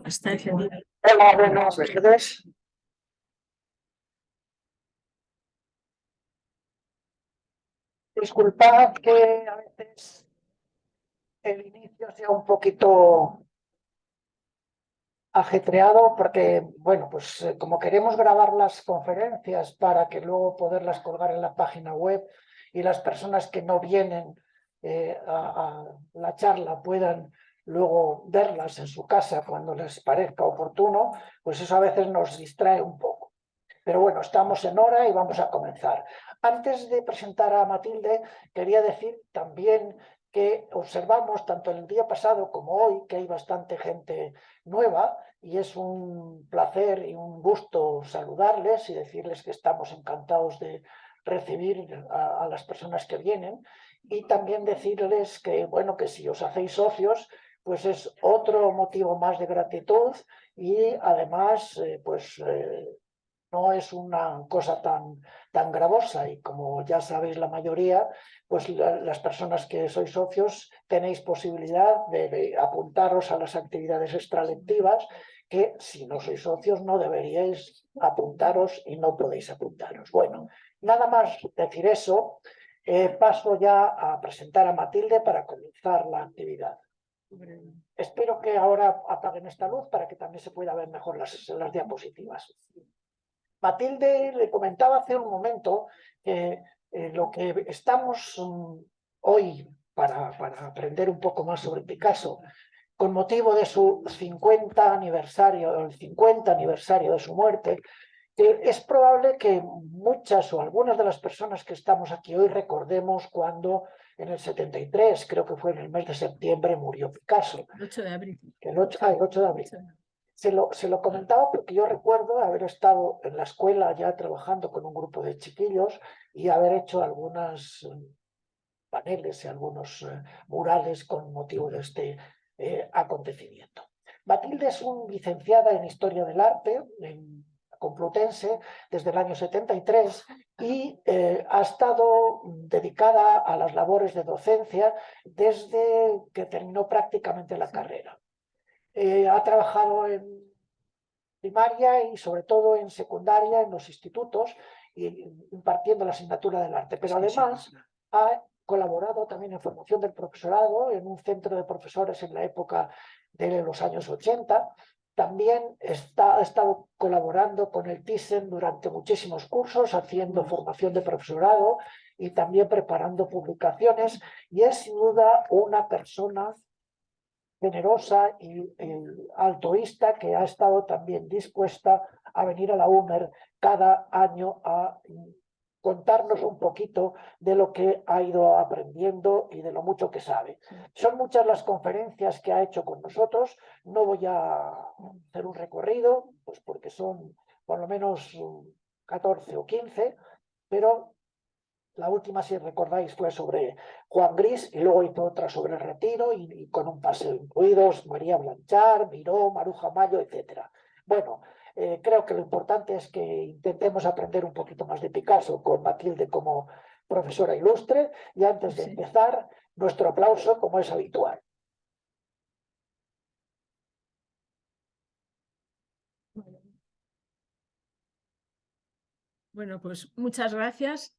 Está encendido. Hola, buenas tardes. Disculpad que a veces el inicio sea un poquito ajetreado porque, bueno, pues como queremos grabar las conferencias para que luego poderlas colgar en la página web y las personas que no vienen a la charla puedan luego verlas en su casa cuando les parezca oportuno, pues eso a veces nos distrae un poco. Pero bueno, estamos en hora y vamos a comenzar. Antes de presentar a Matilde, quería decir también que observamos tanto el día pasado como hoy que hay bastante gente nueva y es un placer y un gusto saludarles y decirles que estamos encantados de recibir a las personas que vienen y también decirles que, bueno, que si os hacéis socios, pues es otro motivo más de gratitud y además, no es una cosa tan gravosa y como ya sabéis la mayoría, pues las personas que sois socios tenéis posibilidad de apuntaros a las actividades extralectivas que si no sois socios no deberíais apuntaros y no podéis apuntaros. Bueno, nada más decir eso, paso ya a presentar a Matilde para comenzar la actividad. Espero que ahora apaguen esta luz para que también se pueda ver mejor las diapositivas. Matilde le comentaba hace un momento que lo que estamos hoy para aprender un poco más sobre Picasso, con motivo de su 50 aniversario, el 50 aniversario de su muerte, es probable que muchas o algunas de las personas que estamos aquí hoy recordemos cuando en el 73, creo que fue en el mes de septiembre, murió Picasso. El 8 de abril. El 8 de abril. Se lo comentaba porque yo recuerdo haber estado en la escuela ya trabajando con un grupo de chiquillos y haber hecho algunos paneles y algunos murales con motivo de este acontecimiento. Matilde es licenciada en Historia del Arte en Complutense desde el año 73 y ha estado dedicada a las labores de docencia desde que terminó prácticamente la carrera. Ha trabajado en primaria y sobre todo en secundaria, en los institutos, impartiendo la asignatura del arte. Pero además ha colaborado también en formación del profesorado en un centro de profesores en la época de los años 80. También ha estado colaborando con el Thyssen durante muchísimos cursos, haciendo formación de profesorado y también preparando publicaciones. Y es sin duda una persona generosa y altruista que ha estado también dispuesta a venir a la UMER cada año a contarnos un poquito de lo que ha ido aprendiendo y de lo mucho que sabe. Son muchas las conferencias que ha hecho con nosotros, no voy a hacer un recorrido, pues porque son por lo menos 14 o 15, pero la última, si recordáis, fue sobre Juan Gris y luego hizo otra sobre el retiro y con un paseo incluidos María Blanchard, Miró, Maruja Mayo, etc. Bueno, creo que lo importante es que intentemos aprender un poquito más de Picasso con Matilde como profesora ilustre y antes de empezar, nuestro aplauso como es habitual. Bueno, pues muchas gracias.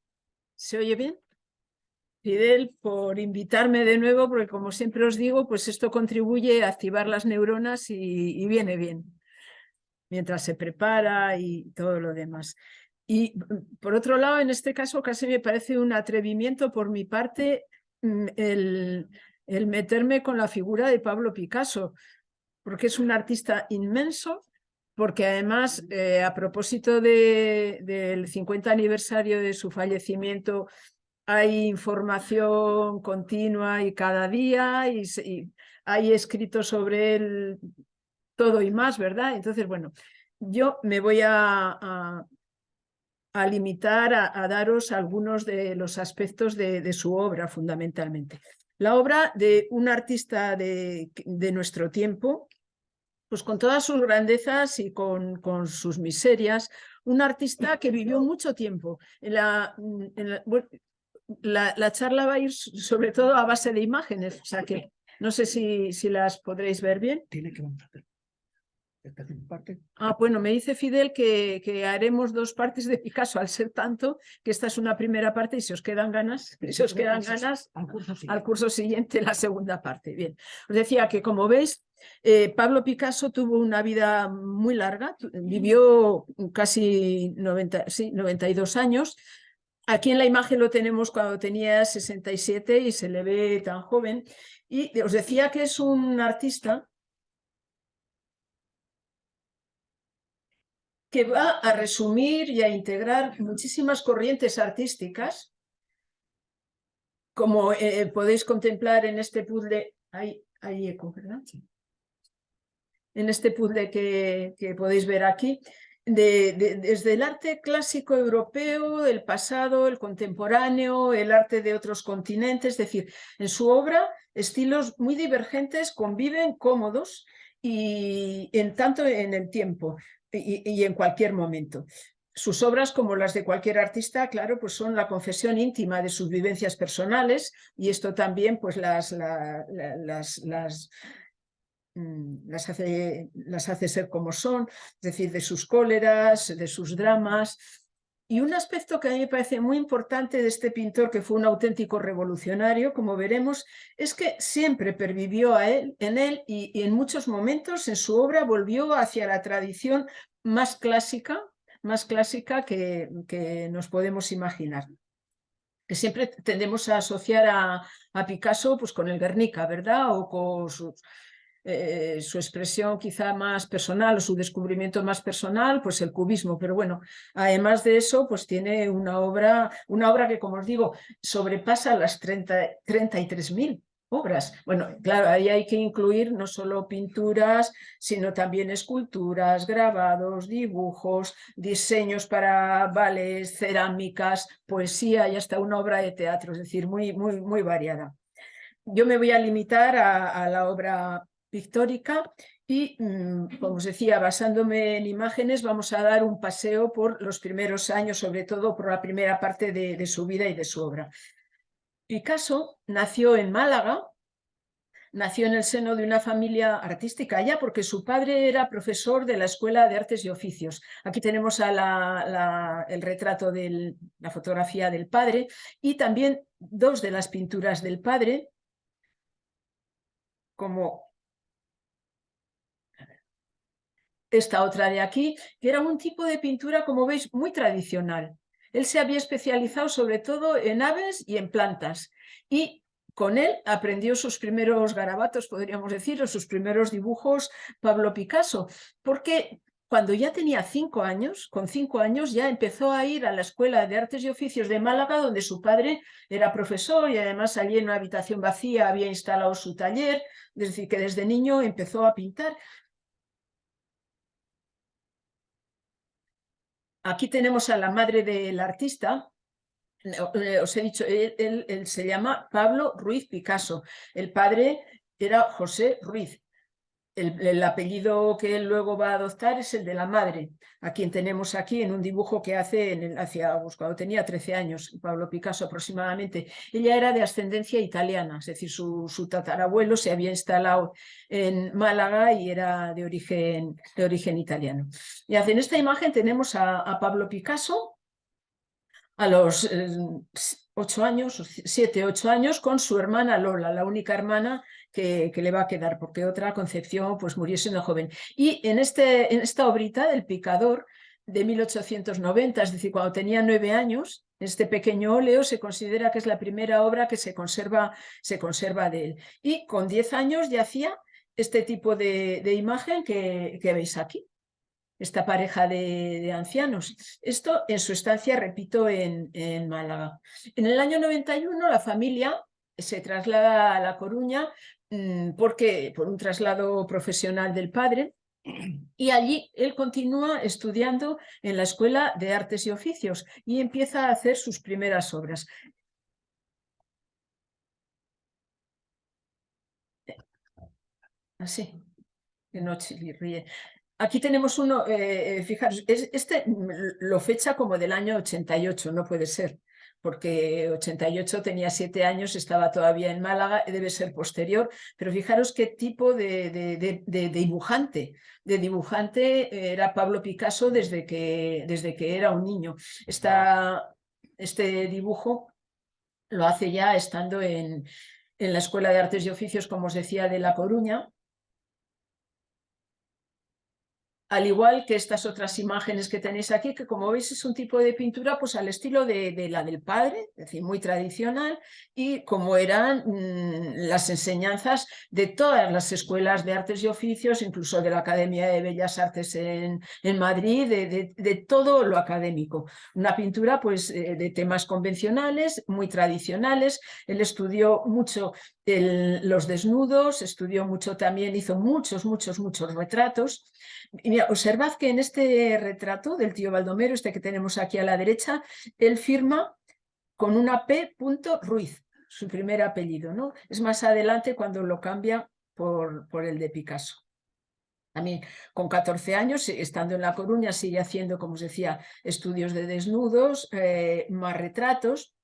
¿Se oye bien? Fidel, por invitarme de nuevo, porque como siempre os digo, pues esto contribuye a activar las neuronas y viene bien, mientras se prepara y todo lo demás. Y por otro lado, en este caso casi me parece un atrevimiento por mi parte el meterme con la figura de Pablo Picasso, porque es un artista inmenso, porque además, a propósito del 50 aniversario de su fallecimiento, hay información continua y cada día y hay escritos sobre él todo y más, ¿verdad? Entonces, bueno, yo me voy a limitar a daros algunos de los aspectos de su obra, fundamentalmente. La obra de un artista de nuestro tiempo, pues con todas sus grandezas y con sus miserias, un artista que vivió mucho tiempo. La charla va a ir sobre todo a base de imágenes, o sea que no sé si las podréis ver bien. Tiene que levantar. parte. Ah, bueno, me dice Fidel que haremos 2 partes de Picasso, al ser tanto que esta es una primera parte y si os quedan ganas, al curso siguiente la segunda parte. Bien, os decía que como veis, Pablo Picasso tuvo una vida muy larga, vivió casi 92 años. Aquí en la imagen lo tenemos cuando tenía 67 y se le ve tan joven. Y os decía que es un artista que va a resumir y a integrar muchísimas corrientes artísticas, como podéis contemplar en este puzzle. Hay eco, ¿verdad? En este puzzle que podéis ver aquí, desde el arte clásico europeo, el pasado, el contemporáneo, el arte de otros continentes, es decir, en su obra estilos muy divergentes conviven cómodos y en tanto en el tiempo y en cualquier momento. Sus obras, como las de cualquier artista, claro, pues son la confesión íntima de sus vivencias personales y esto también pues las hace ser como son, es decir, de sus cóleras, de sus dramas. Y un aspecto que a mí me parece muy importante de este pintor, que fue un auténtico revolucionario, como veremos, es que siempre pervivió en él y en muchos momentos en su obra volvió hacia la tradición más clásica que nos podemos imaginar. Que siempre tendemos a asociar a Picasso pues, con el Guernica, ¿verdad? O con su expresión quizá más personal o su descubrimiento más personal, pues el cubismo. Pero bueno, además de eso, pues tiene una obra que, como os digo, sobrepasa las 33.000 obras. Bueno, claro, ahí hay que incluir no solo pinturas, sino también esculturas, grabados, dibujos, diseños para ballets, cerámicas, poesía y hasta una obra de teatro, es decir, muy variada. Yo me voy a limitar a la obra pictórica y, como os decía, basándome en imágenes, vamos a dar un paseo por los primeros años, sobre todo por la primera parte de su vida y de su obra. Picasso nació en Málaga, nació en el seno de una familia artística ya, porque su padre era profesor de la Escuela de Artes y Oficios. Aquí tenemos el retrato de la fotografía del padre y también 2 de las pinturas del padre, como esta otra de aquí, que era un tipo de pintura, como veis, muy tradicional. Él se había especializado sobre todo en aves y en plantas y con él aprendió sus primeros garabatos, podríamos decir, o sus primeros dibujos Pablo Picasso, porque cuando ya tenía 5 años, con 5 años ya empezó a ir a la Escuela de Artes y Oficios de Málaga, donde su padre era profesor y además allí en una habitación vacía había instalado su taller, es decir, que desde niño empezó a pintar. Aquí tenemos a la madre del artista. Os he dicho, él se llama Pablo Ruiz Picasso. El padre era José Ruiz. El apellido que él luego va a adoptar es el de la madre, a quien tenemos aquí en un dibujo que hace cuando tenía 13 años, Pablo Picasso aproximadamente. Ella era de ascendencia italiana, es decir, su tatarabuelo se había instalado en Málaga y era de origen italiano. Y en esta imagen tenemos a Pablo Picasso a los 8 años, 7, 8 años, con su hermana Lola, la única hermana que le va a quedar, porque otra, Concepción, pues murió siendo joven. Y en esta obrita del Picador de 1890, es decir, cuando tenía 9 años, este pequeño óleo se considera que es la primera obra que se conserva de él. Y con 10 años ya hacía este tipo de imagen que veis aquí. Esta pareja de ancianos. Esto en su estancia, repito, en Málaga. En el año 91 la familia se traslada a La Coruña por un traslado profesional del padre, y allí él continúa estudiando en la Escuela de Artes y Oficios y empieza a hacer sus primeras obras. Así, que no ríe. Aquí tenemos uno, fijaros, este lo fecha como del año 88, no puede ser, porque 88 tenía 7 años, estaba todavía en Málaga, debe ser posterior, pero fijaros qué tipo de dibujante era Pablo Picasso desde que era un niño. Este dibujo lo hace ya estando en la Escuela de Artes y Oficios, como os decía, de La Coruña. Al igual que estas otras imágenes que tenéis aquí, que como veis es un tipo de pintura pues al estilo de la del padre, es decir, muy tradicional, y como eran las enseñanzas de todas las escuelas de artes y oficios, incluso de la Academia de Bellas Artes en Madrid, de todo lo académico. Una pintura pues de temas convencionales, muy tradicionales. Él estudió mucho los desnudos, estudió mucho también, hizo muchos retratos. Y mira, observad que en este retrato del tío Baldomero, este que tenemos aquí a la derecha, él firma con una P. Ruiz, su primer apellido, ¿no? Es más adelante cuando lo cambia por el de Picasso. También con 14 años, estando en La Coruña, sigue haciendo, como os decía, estudios de desnudos, más retratos.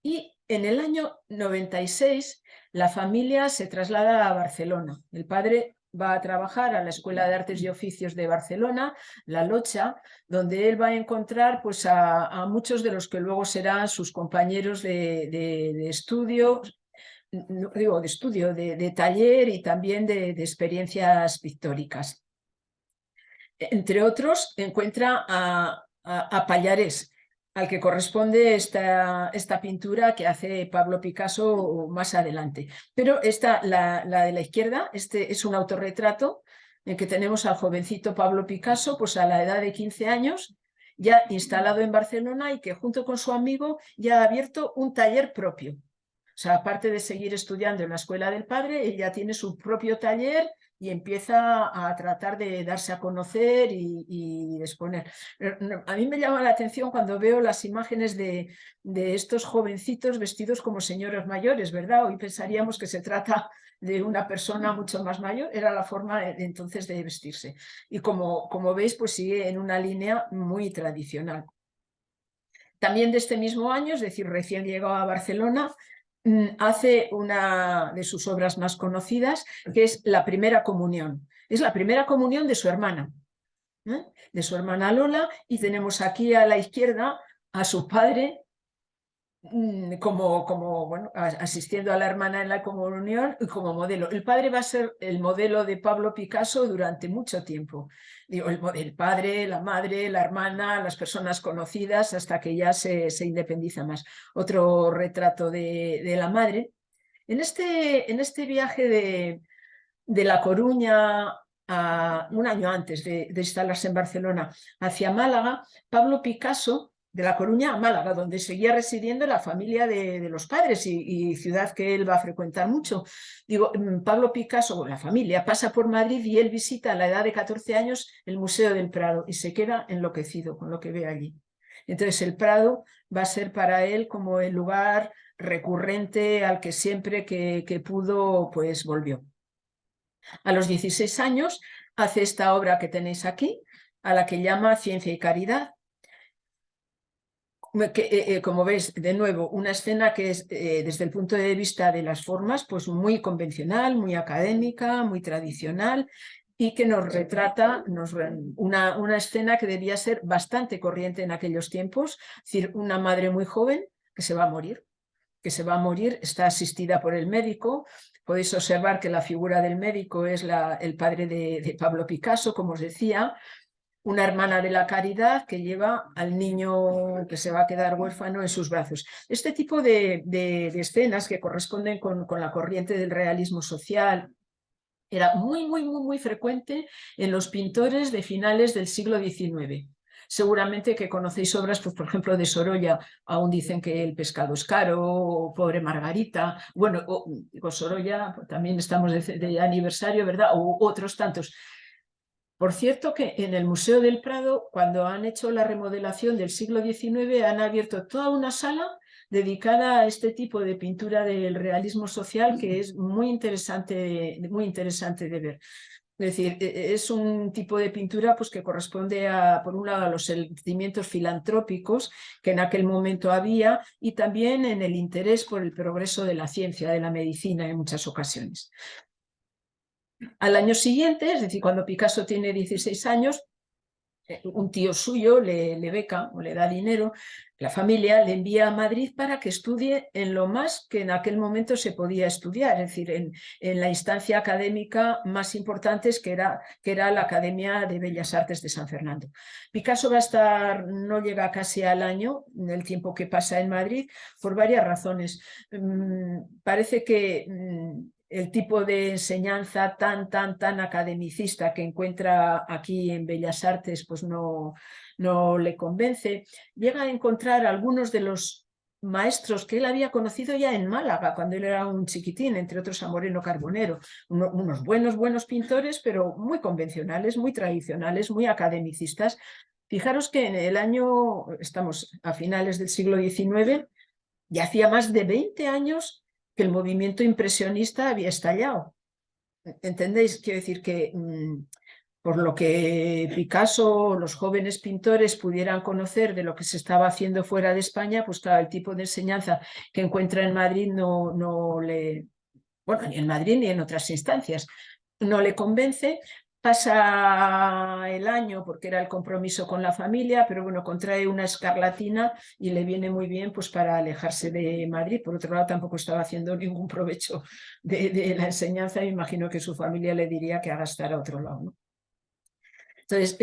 Y en el año 96 la familia se traslada a Barcelona. El padre va a trabajar a la Escuela de Artes y Oficios de Barcelona, La Locha, donde él va a encontrar pues, a muchos de los que luego serán sus compañeros de estudio, de taller y también de experiencias pictóricas. Entre otros, encuentra a Pallarés, al que corresponde esta pintura que hace Pablo Picasso más adelante. Pero la de la izquierda, este es un autorretrato en que tenemos al jovencito Pablo Picasso, pues a la edad de 15 años, ya instalado en Barcelona y que junto con su amigo ya ha abierto un taller propio. O sea, aparte de seguir estudiando en la escuela del padre, él ya tiene su propio taller y empieza a tratar de darse a conocer y exponer. A mí me llama la atención cuando veo las imágenes de estos jovencitos vestidos como señoras mayores, ¿verdad? Hoy pensaríamos que se trata de una persona mucho más mayor, era la forma de entonces de vestirse. Y como veis, pues sigue en una línea muy tradicional. También de este mismo año, es decir, recién llegado a Barcelona, hace una de sus obras más conocidas, que es La Primera Comunión. Es la primera comunión de su hermana, de su hermana Lola, y tenemos aquí a la izquierda a su padre bueno, asistiendo a la hermana en la comunión y como modelo. El padre va a ser el modelo de Pablo Picasso durante mucho tiempo. Digo, el padre, la madre, la hermana, las personas conocidas, hasta que ya se independiza más. Otro retrato de la madre. En este viaje de La Coruña, un año antes de instalarse en Barcelona, hacia Málaga, Pablo Picasso, de La Coruña a Málaga, donde seguía residiendo la familia de los padres y ciudad que él va a frecuentar mucho. Digo, Pablo Picasso, la familia, pasa por Madrid y él visita a la edad de 14 años el Museo del Prado y se queda enloquecido con lo que ve allí. Entonces el Prado va a ser para él como el lugar recurrente al que siempre que pudo, pues volvió. A los 16 años hace esta obra que tenéis aquí, a la que llama Ciencia y Caridad, que, como veis, de nuevo, una escena que es, desde el punto de vista de las formas, pues muy convencional, muy académica, muy tradicional, y que nos retrata una escena que debía ser bastante corriente en aquellos tiempos, es decir, una madre muy joven que se va a morir, está asistida por el médico. Podéis observar que la figura del médico es el padre de Pablo Picasso, como os decía, una hermana de la caridad que lleva al niño que se va a quedar huérfano en sus brazos. Este tipo de escenas que corresponden con la corriente del realismo social era muy frecuente en los pintores de finales del siglo XIX. Seguramente que conocéis obras, pues, por ejemplo, de Sorolla, aún dicen que el pescado es caro, o Pobre Margarita, bueno, con Sorolla también estamos de aniversario, ¿verdad? O otros tantos. Por cierto que en el Museo del Prado, cuando han hecho la remodelación del siglo XIX, han abierto toda una sala dedicada a este tipo de pintura del realismo social que es muy interesante de ver. Es decir, es un tipo de pintura pues, que corresponde a, por un lado, a los sentimientos filantrópicos que en aquel momento había y también en el interés por el progreso de la ciencia, de la medicina en muchas ocasiones. Al año siguiente, es decir, cuando Picasso tiene 16 años, un tío suyo le beca o le da dinero, la familia le envía a Madrid para que estudie en lo más que en aquel momento se podía estudiar, es decir, en la instancia académica más importante que era la Academia de Bellas Artes de San Fernando. Picasso va a estar, no llega casi al año, en el tiempo que pasa en Madrid, por varias razones. Parece que el tipo de enseñanza tan academicista que encuentra aquí en Bellas Artes pues no le convence. Llega a encontrar algunos de los maestros que él había conocido ya en Málaga cuando él era un chiquitín, entre otros a Moreno Carbonero, unos buenos pintores, pero muy convencionales, muy tradicionales, muy academicistas. Fijaros que en el año, estamos a finales del siglo XIX, ya hacía más de 20 años que el movimiento impresionista había estallado. ¿Entendéis? Quiero decir que por lo que Picasso, los jóvenes pintores pudieran conocer de lo que se estaba haciendo fuera de España, pues claro, el tipo de enseñanza que encuentra en Madrid no le... Bueno, ni en Madrid ni en otras instancias. No le convence, pasa el año porque era el compromiso con la familia, pero bueno, contrae una escarlatina y le viene muy bien pues para alejarse de Madrid. Por otro lado, tampoco estaba haciendo ningún provecho de la enseñanza. Me imagino que su familia le diría que haga estar a otro lado, ¿no? Entonces,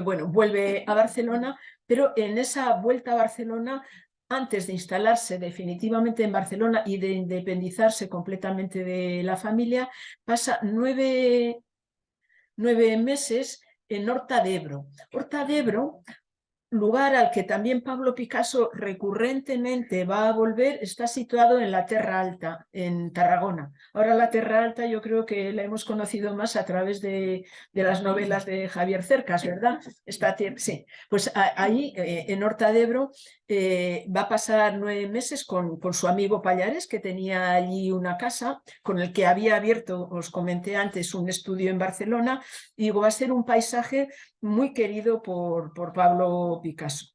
bueno, vuelve a Barcelona, pero en esa vuelta a Barcelona, antes de instalarse definitivamente en Barcelona y de independizarse completamente de la familia, pasa 9 meses en Horta de Ebro. Horta de Ebro, lugar al que también Pablo Picasso recurrentemente va a volver, está situado en la Terra Alta, en Tarragona. Ahora la Terra Alta yo creo que la hemos conocido más a través de las novelas de Javier Cercas, ¿verdad? Sí, pues ahí en Horta de Ebro va a pasar 9 meses con su amigo Pallares, que tenía allí una casa, con el que había abierto, os comenté antes, un estudio en Barcelona, y digo, va a ser un paisaje muy querido por Pablo Picasso.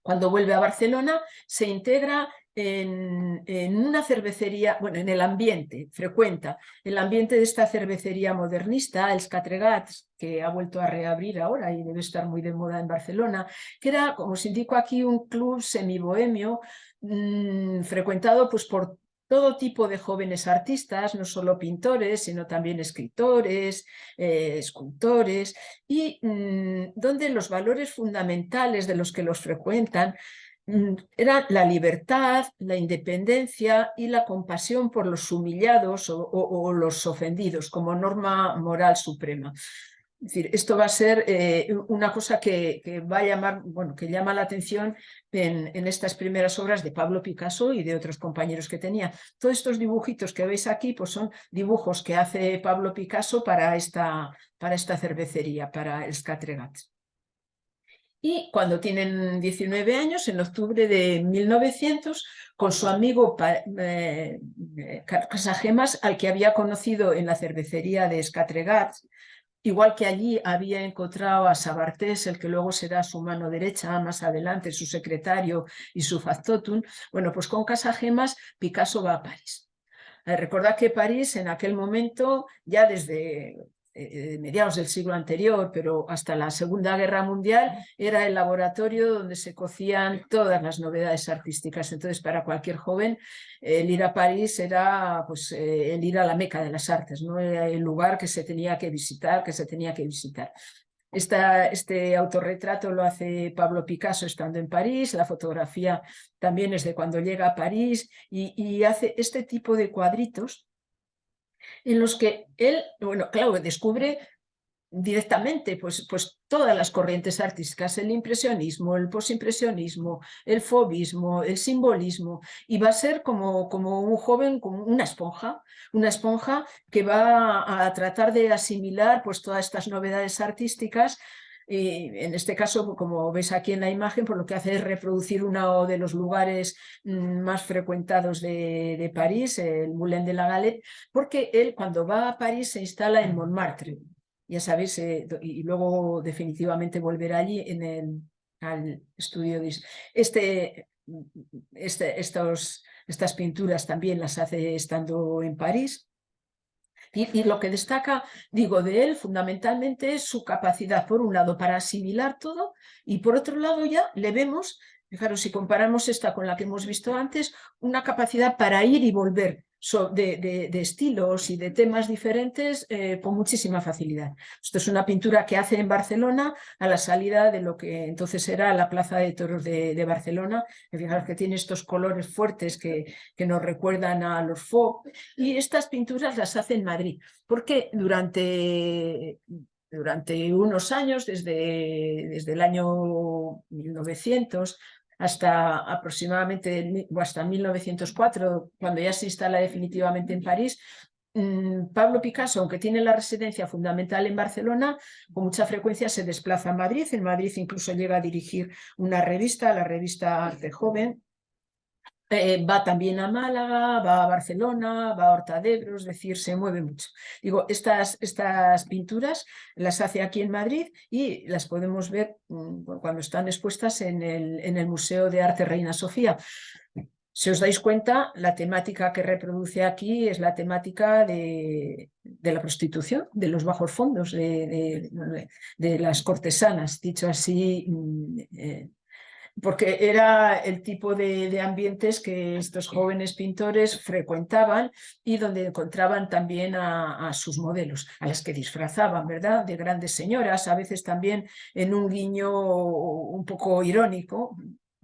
Cuando vuelve a Barcelona, se integra en una cervecería, bueno, en el ambiente, frecuenta el ambiente de esta cervecería modernista, Els Catregats, que ha vuelto a reabrir ahora y debe estar muy de moda en Barcelona, que era, como os indico aquí, un club semibohemio frecuentado pues por todo tipo de jóvenes artistas, no solo pintores, sino también escritores, escultores, y donde los valores fundamentales de los que los frecuentan eran la libertad, la independencia y la compasión por los humillados o los ofendidos como norma moral suprema. Es decir, esto va a ser una cosa que va a llamar, bueno, que llama la atención en estas primeras obras de Pablo Picasso y de otros compañeros que tenía. Todos estos dibujitos que veis aquí pues son dibujos que hace Pablo Picasso para esta cervecería, para Els Catregats. Y cuando tienen 19 años, en octubre de 1900, con su amigo Casagemas, al que había conocido en la cervecería de Escatregats, igual que allí había encontrado a Sabartés, el que luego será su mano derecha más adelante, su secretario y su factotum, bueno, pues con Casagemas Picasso va a París. Recordad que París en aquel momento, ya desde mediados del siglo anterior, pero hasta la Segunda Guerra Mundial, era el laboratorio donde se cocían todas las novedades artísticas. Entonces, para cualquier joven, el ir a París era pues, el ir a la Meca de las artes, ¿no? Era el lugar que se tenía que visitar, Este autorretrato lo hace Pablo Picasso estando en París, la fotografía también es de cuando llega a París y hace este tipo de cuadritos en los que él, bueno, claro, descubre directamente pues todas las corrientes artísticas, el impresionismo, el posimpresionismo, el fauvismo, el simbolismo, y va a ser como un joven, como una esponja que va a tratar de asimilar pues todas estas novedades artísticas Y en este caso, como ves aquí en la imagen, pues lo que hace es reproducir uno de los lugares más frecuentados de París, el Moulin de la Galette, porque él cuando va a París se instala en Montmartre, ya sabéis, y luego definitivamente volverá allí al estudio de estas pinturas también las hace estando en París. Y lo que destaca, digo, de él fundamentalmente es su capacidad, por un lado, para asimilar todo y por otro lado ya le vemos, fijaros, si comparamos esta con la que hemos visto antes, una capacidad para ir y volver de estilos y de temas diferentes con muchísima facilidad. Esto es una pintura que hace en Barcelona a la salida de lo que entonces era la Plaza de Toros de Barcelona. Fijaros que tiene estos colores fuertes que nos recuerdan a los Faux. Y estas pinturas las hace en Madrid, porque durante unos años, desde el año 1900 hasta aproximadamente hasta 1904, cuando ya se instala definitivamente en París, Pablo Picasso, aunque tiene la residencia fundamental en Barcelona, con mucha frecuencia se desplaza a Madrid. En Madrid incluso llega a dirigir una revista, la revista Arte Joven. Va también a Málaga, va a Barcelona, va a Horta de Ebro, es decir, se mueve mucho. Digo, estas pinturas las hace aquí en Madrid y las podemos ver cuando están expuestas en el Museo de Arte Reina Sofía. Si os dais cuenta, la temática que reproduce aquí es la temática de la prostitución, de los bajos fondos, de las cortesanas, dicho así, porque era el tipo de ambientes que estos jóvenes pintores frecuentaban y donde encontraban también a sus modelos, a las que disfrazaban, ¿verdad?, de grandes señoras, a veces también en un guiño un poco irónico,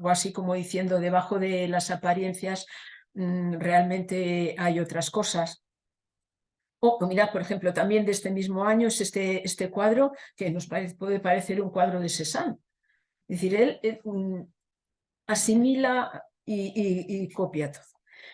o así como diciendo, debajo de las apariencias realmente hay otras cosas. Mirad, por ejemplo, también de este mismo año es este cuadro que nos puede parecer un cuadro de Cézanne. Es decir, él asimila y copia todo.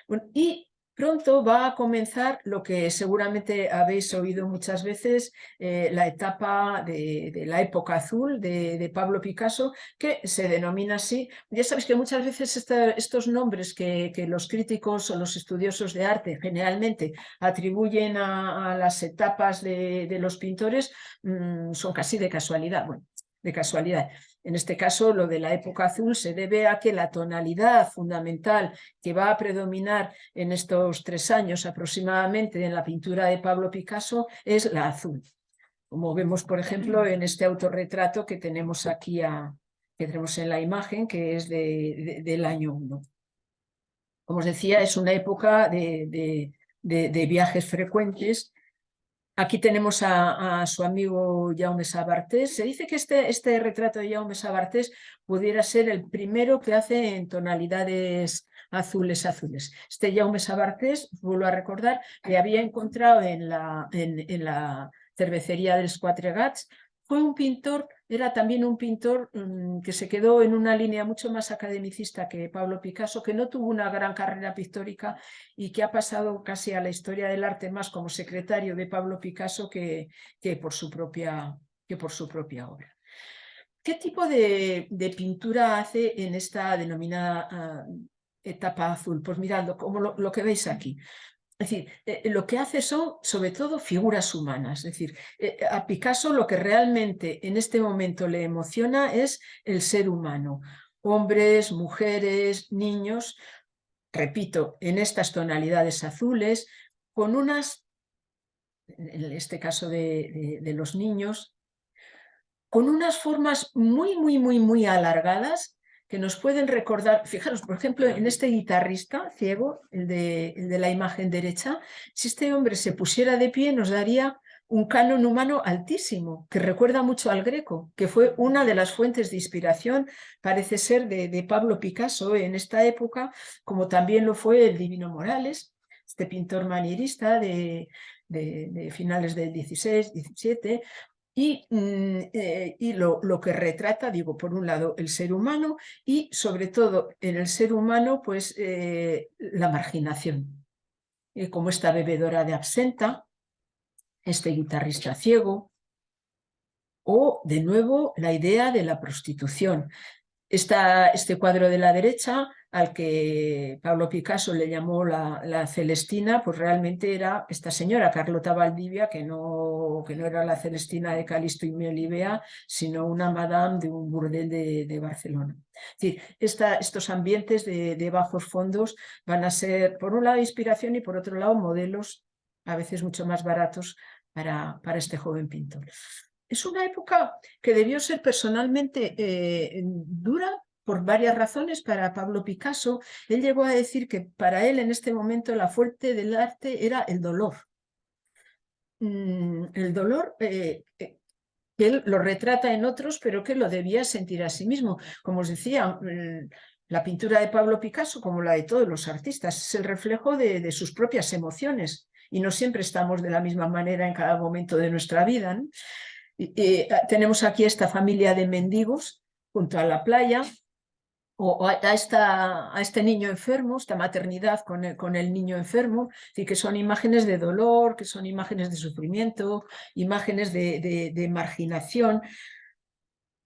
Bueno, y pronto va a comenzar lo que seguramente habéis oído muchas veces, la etapa de la época azul de Pablo Picasso, que se denomina así. Ya sabéis que muchas veces estos nombres que los críticos o los estudiosos de arte generalmente atribuyen a las etapas de los pintores son casi de casualidad. Bueno, de casualidad. En este caso, lo de la época azul se debe a que la tonalidad fundamental que va a predominar en estos 3 años aproximadamente en la pintura de Pablo Picasso es la azul. Como vemos, por ejemplo, en este autorretrato que tenemos aquí, que tenemos en la imagen, que es del año 1. Como os decía, es una época de viajes frecuentes. Aquí tenemos a su amigo Jaume Sabartés. Se dice que este retrato de Jaume Sabartés pudiera ser el primero que hace en tonalidades azules. Este Jaume Sabartés, vuelvo a recordar, le había encontrado en la cervecería dels Quatre Gats. Fue un pintor, era también un pintor que se quedó en una línea mucho más academicista que Pablo Picasso, que no tuvo una gran carrera pictórica y que ha pasado casi a la historia del arte más como secretario de Pablo Picasso que por su propia obra. ¿Qué tipo de pintura hace en esta denominada etapa azul? Pues mirad, como lo que veis aquí. Es decir, lo que hace son sobre todo figuras humanas. Es decir, a Picasso lo que realmente en este momento le emociona es el ser humano. Hombres, mujeres, niños, repito, en estas tonalidades azules, con unas, en este caso de los niños, con unas formas muy alargadas que nos pueden recordar. Fijaros, por ejemplo, en este guitarrista ciego, el de la imagen derecha, si este hombre se pusiera de pie nos daría un canon humano altísimo, que recuerda mucho al Greco, que fue una de las fuentes de inspiración, parece ser, de Pablo Picasso en esta época, como también lo fue el Divino Morales, este pintor manierista de finales del 16, 17, y lo que retrata, digo, por un lado, el ser humano y sobre todo en el ser humano, pues la marginación. Como esta bebedora de absenta, este guitarrista ciego, O, de nuevo, la idea de la prostitución. Este cuadro de la derecha, al que Pablo Picasso le llamó la Celestina, pues realmente era esta señora, Carlota Valdivia, que no era la Celestina de Calisto y Melibea, sino una madame de un burdel de Barcelona. Es decir, estos ambientes de bajos fondos van a ser, por un lado, inspiración y por otro lado, modelos a veces mucho más baratos para este joven pintor. Es una época que debió ser personalmente dura por varias razones para Pablo Picasso. Él llegó a decir que para él en este momento la fuente del arte era el dolor. El dolor que él lo retrata en otros, pero que lo debía sentir a sí mismo. Como os decía, la pintura de Pablo Picasso, como la de todos los artistas, es el reflejo de sus propias emociones y no siempre estamos de la misma manera en cada momento de nuestra vida, ¿no? Tenemos aquí esta familia de mendigos junto a la playa, o a este niño enfermo, esta maternidad con el niño enfermo, que son imágenes de dolor, que son imágenes de sufrimiento, imágenes de marginación,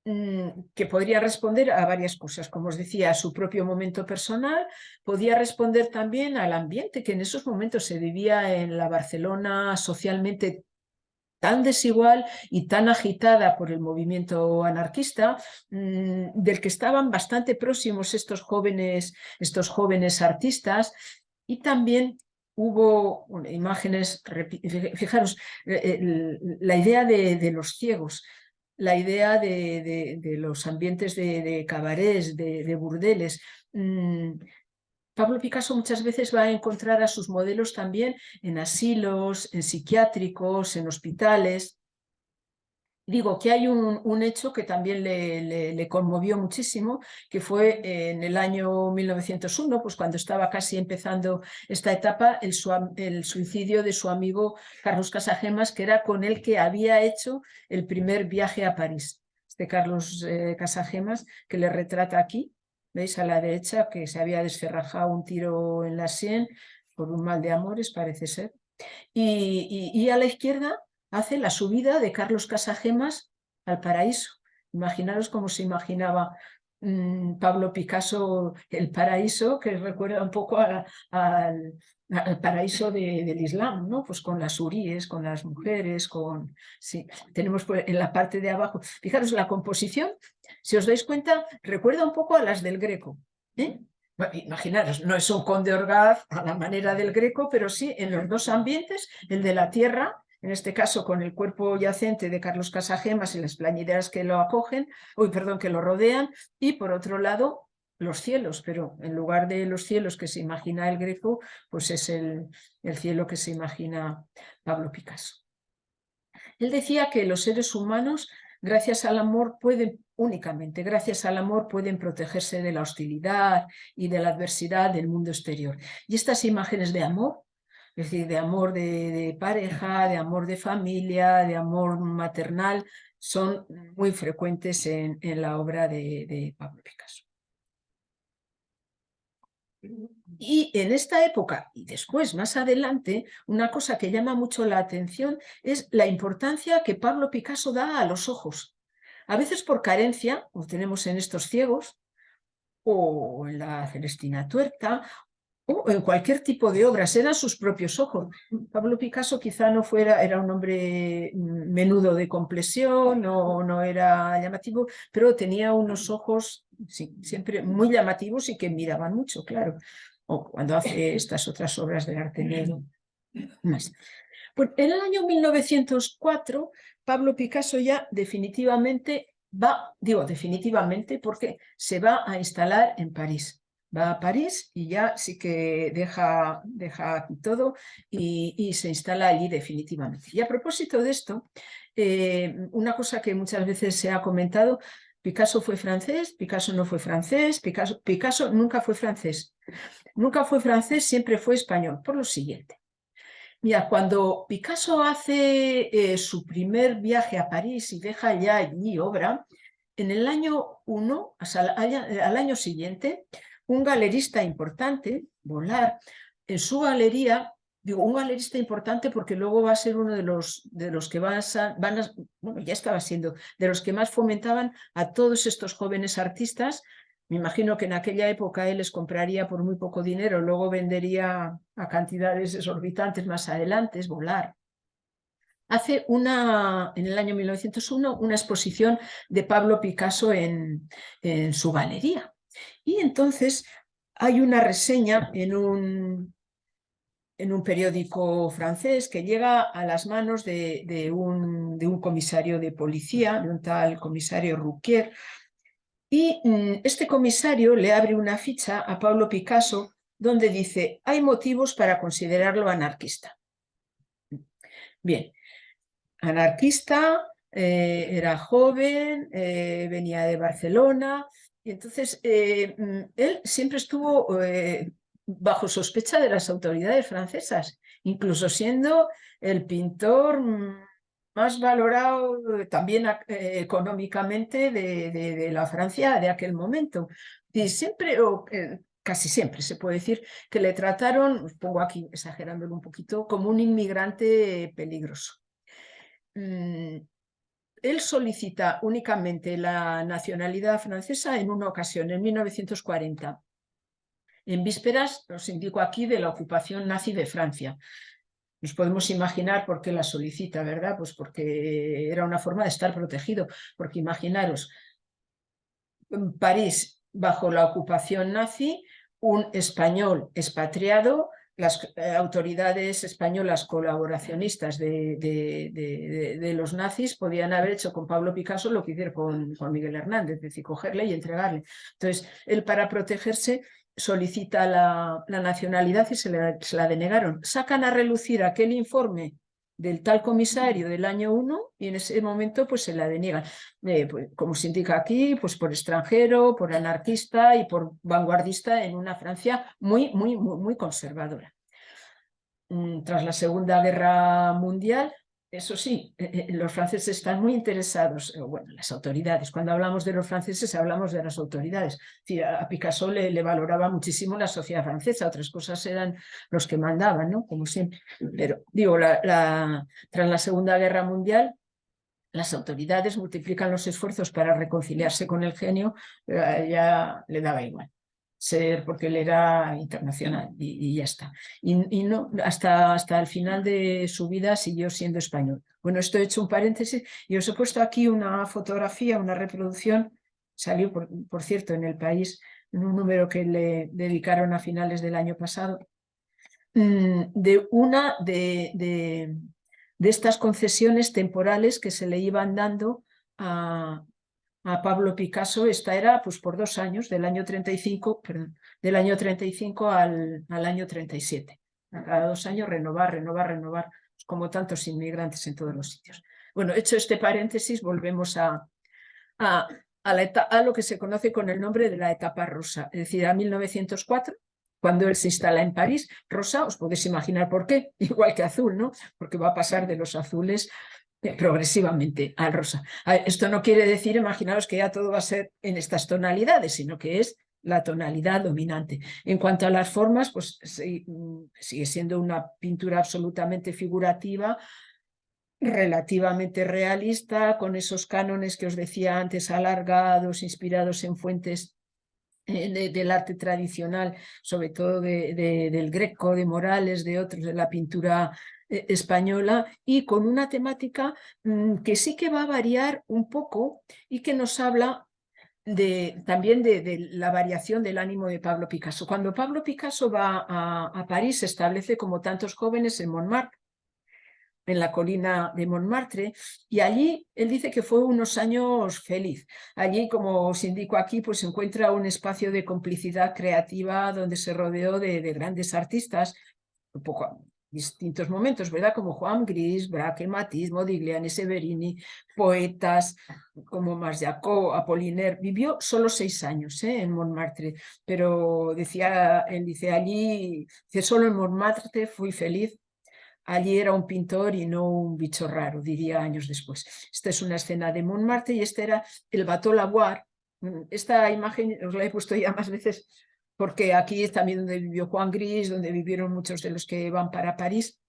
que podría responder a varias cosas, como os decía, a su propio momento personal, podía responder también al ambiente que en esos momentos se vivía en la Barcelona socialmente tan desigual y tan agitada por el movimiento anarquista, del que estaban bastante próximos estos jóvenes artistas, y también hubo imágenes, fijaros, la idea de los ciegos, la idea de los ambientes de cabarets, de burdeles. Pablo Picasso muchas veces va a encontrar a sus modelos también en asilos, en psiquiátricos, en hospitales. Digo que hay un hecho que también le conmovió muchísimo, que fue en el año 1901, pues cuando estaba casi empezando esta etapa, el suicidio de su amigo Carlos Casagemas, que era con el que había hecho el primer viaje a París. Este Carlos Casagemas, que le retrata aquí, ¿veis? A la derecha, que se había descerrajado un tiro en la sien por un mal de amores, parece ser. Y a la izquierda hace la subida de Carlos Casagemas al paraíso. Imaginaros cómo se imaginaba Pablo Picasso el paraíso, que recuerda un poco al paraíso del Islam, ¿no? Pues con las huríes, con las mujeres, con... Sí, tenemos en la parte de abajo, fijaros la composición, si os dais cuenta, recuerda un poco a las del Greco, ¿eh? Bueno, imaginaros, no es un Conde Orgaz a la manera del Greco, pero sí en los dos ambientes, el de la tierra, en este caso con el cuerpo yacente de Carlos Casagemas y las plañideras que lo acogen, que lo rodean, y por otro lado los cielos, pero en lugar de los cielos que se imagina el Greco, pues es el cielo que se imagina Pablo Picasso. Él decía que los seres humanos, gracias al amor, únicamente gracias al amor pueden protegerse de la hostilidad y de la adversidad del mundo exterior. Y estas imágenes de amor, es decir, de amor de pareja, de amor de familia, de amor maternal, son muy frecuentes en la obra de Pablo Picasso. Y en esta época, y después, más adelante, una cosa que llama mucho la atención es la importancia que Pablo Picasso da a los ojos. A veces por carencia, como tenemos en estos ciegos, o en la Celestina tuerta, o en cualquier tipo de obras, eran sus propios ojos. Pablo Picasso quizá no era un hombre menudo de complexión, no era llamativo, pero tenía unos ojos sí, siempre muy llamativos y que miraban mucho, claro. O cuando hace estas otras obras de arte negro. Más. Pues en el año 1904, Pablo Picasso ya definitivamente definitivamente porque se va a instalar en París. Va a París y ya sí que deja aquí todo y se instala allí definitivamente. Y a propósito de esto, una cosa que muchas veces se ha comentado, Picasso fue francés, Picasso no fue francés, Picasso nunca fue francés. Nunca fue francés, siempre fue español, por lo siguiente. Mira, cuando Picasso hace su primer viaje a París y deja ya allí obra, en el año 1, al año siguiente, un galerista importante, Vollard, en su galería digo, un galerista importante porque luego va a ser uno de los que bueno, ya estaba siendo, de los que más fomentaban a todos estos jóvenes artistas. Me imagino que en aquella época él les compraría por muy poco dinero, luego vendería a cantidades exorbitantes más adelante, volar. Hace en el año 1901 una exposición de Pablo Picasso en su galería. Y entonces hay una reseña en un periódico francés que llega a las manos de un comisario de policía, de un tal comisario Rouquier, y este comisario le abre una ficha a Pablo Picasso donde dice: hay motivos para considerarlo anarquista. Bien, anarquista, era joven, venía de Barcelona, y entonces él siempre estuvo bajo sospecha de las autoridades francesas, incluso siendo el pintor más valorado también económicamente de la Francia de aquel momento. Y siempre, casi siempre se puede decir, que le trataron, os pongo aquí exagerándolo un poquito, como un inmigrante peligroso. Él solicita únicamente la nacionalidad francesa en una ocasión, en 1940, en vísperas, os indico aquí, de la ocupación nazi de Francia. Nos podemos imaginar por qué la solicita, ¿verdad? Pues porque era una forma de estar protegido, porque imaginaros, en París bajo la ocupación nazi, un español expatriado, las autoridades españolas colaboracionistas de los nazis podían haber hecho con Pablo Picasso lo que hicieron con Miguel Hernández, es decir, cogerle y entregarle. Entonces, él, para protegerse, solicita la nacionalidad y se la denegaron. Sacan a relucir aquel informe del tal comisario del año 1 y en ese momento pues se la deniegan. Pues, como se indica aquí, pues por extranjero, por anarquista y por vanguardista en una Francia muy, muy, muy, muy conservadora. Tras la Segunda Guerra Mundial, eso sí, los franceses están muy interesados, bueno, las autoridades, cuando hablamos de los franceses hablamos de las autoridades. A Picasso le valoraba muchísimo la sociedad francesa, otras cosas eran los que mandaban, ¿no? Como siempre. Pero digo, tras la Segunda Guerra Mundial, las autoridades multiplican los esfuerzos para reconciliarse con el genio, pero a ella le daba igual ser, porque él era internacional y ya está. Y no, hasta el final de su vida siguió siendo español. Bueno, esto he hecho un paréntesis y os he puesto aquí una fotografía, una reproducción, salió por cierto en El País, en un número que le dedicaron a finales del año pasado, de una de estas concesiones temporales que se le iban dando a Pablo Picasso. Esta era pues por 2 años, del año 35, perdón, del año 35 al año 37. A cada 2 años renovar, pues como tantos inmigrantes en todos los sitios. Bueno, hecho este paréntesis, volvemos a lo que se conoce con el nombre de la etapa rosa, es decir, a 1904, cuando él se instala en París. Rosa, os podéis imaginar por qué, igual que azul, ¿no? Porque va a pasar de los azules progresivamente al rosa. Esto no quiere decir, imaginaos, que ya todo va a ser en estas tonalidades, sino que es la tonalidad dominante. En cuanto a las formas, pues sigue siendo una pintura absolutamente figurativa, relativamente realista, con esos cánones que os decía antes, alargados, inspirados en fuentes del arte tradicional, sobre todo del Greco, de Morales, de otros, de la pintura española, y con una temática que sí que va a variar un poco y que nos habla también de la variación del ánimo de Pablo Picasso. Cuando Pablo Picasso va a París, se establece, como tantos jóvenes, en Montmartre, en la colina de Montmartre, y allí él dice que fue unos años feliz. Allí, como os indico aquí, pues se encuentra un espacio de complicidad creativa donde se rodeó de grandes artistas, un poco distintos momentos, ¿verdad? Como Juan Gris, Braque, Matisse, Modigliani, Severini, poetas como Marc-Jacobs, Apollinaire. Vivió solo 6 años en Montmartre, pero él dice, allí, solo en Montmartre fui feliz. Allí era un pintor y no un bicho raro, diría años después. Esta es una escena de Montmartre y este era el Bateau Lavoir. Esta imagen os la he puesto ya más veces porque aquí es también donde vivió Juan Gris, donde vivieron muchos de los que van para París,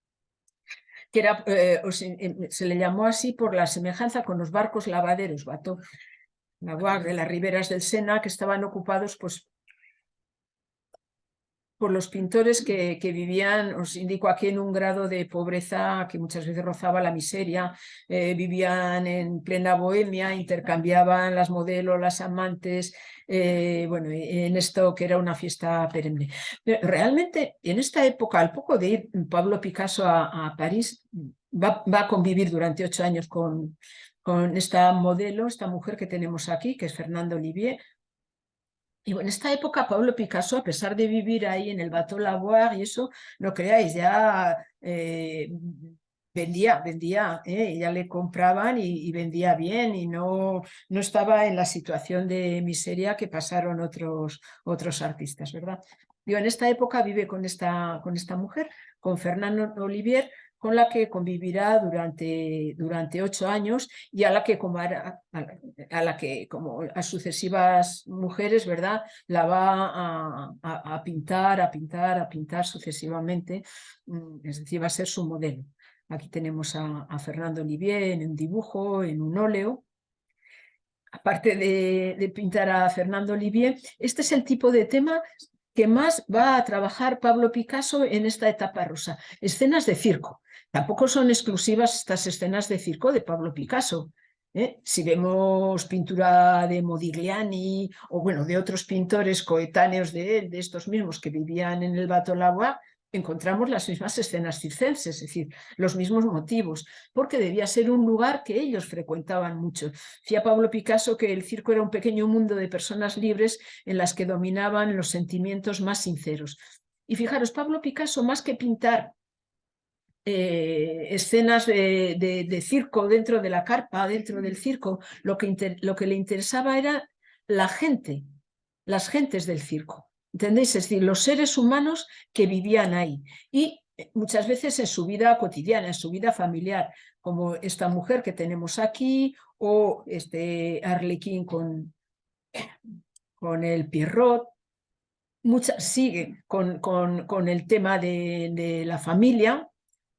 que era, se le llamó así por la semejanza con los barcos lavaderos, bateaux navars de las riberas del Sena, que estaban ocupados pues por los pintores que vivían, os indico aquí, en un grado de pobreza que muchas veces rozaba la miseria, vivían en plena bohemia, intercambiaban las modelos, las amantes, bueno, en esto que era una fiesta perenne. Pero realmente, en esta época, al poco de ir Pablo Picasso a París, va a convivir durante 8 años con esta modelo, esta mujer que tenemos aquí, que es Fernande Olivier. Y en esta época Pablo Picasso, a pesar de vivir ahí en el Bateau Lavoir y eso, no creáis, ya vendía, ya le compraban y vendía bien, y no estaba en la situación de miseria que pasaron otros artistas, ¿verdad? Digo, en esta época vive con esta mujer, con Fernande Olivier, con la que convivirá durante 8 años, y a la que como a sucesivas mujeres, ¿verdad?, la va a pintar sucesivamente, es decir, va a ser su modelo. Aquí tenemos a Fernande Olivier en un dibujo, en un óleo. Aparte de pintar a Fernande Olivier, este es el tipo de tema que más va a trabajar Pablo Picasso en esta etapa rosa: escenas de circo. Tampoco son exclusivas estas escenas de circo de Pablo Picasso. Si vemos pintura de Modigliani o bueno, de otros pintores coetáneos de él, de estos mismos que vivían en el Bateau Lavoir, encontramos las mismas escenas circenses, es decir, los mismos motivos, porque debía ser un lugar que ellos frecuentaban mucho. Decía Pablo Picasso que el circo era un pequeño mundo de personas libres en las que dominaban los sentimientos más sinceros. Y fijaros, Pablo Picasso, más que pintar escenas de circo dentro de la carpa, dentro del circo, lo que le interesaba era la gente, las gentes del circo. ¿Entendéis? Es decir, los seres humanos que vivían ahí. Y muchas veces en su vida cotidiana, en su vida familiar, como esta mujer que tenemos aquí, o este Arlequín con el Pierrot. Sigue con el tema de la familia,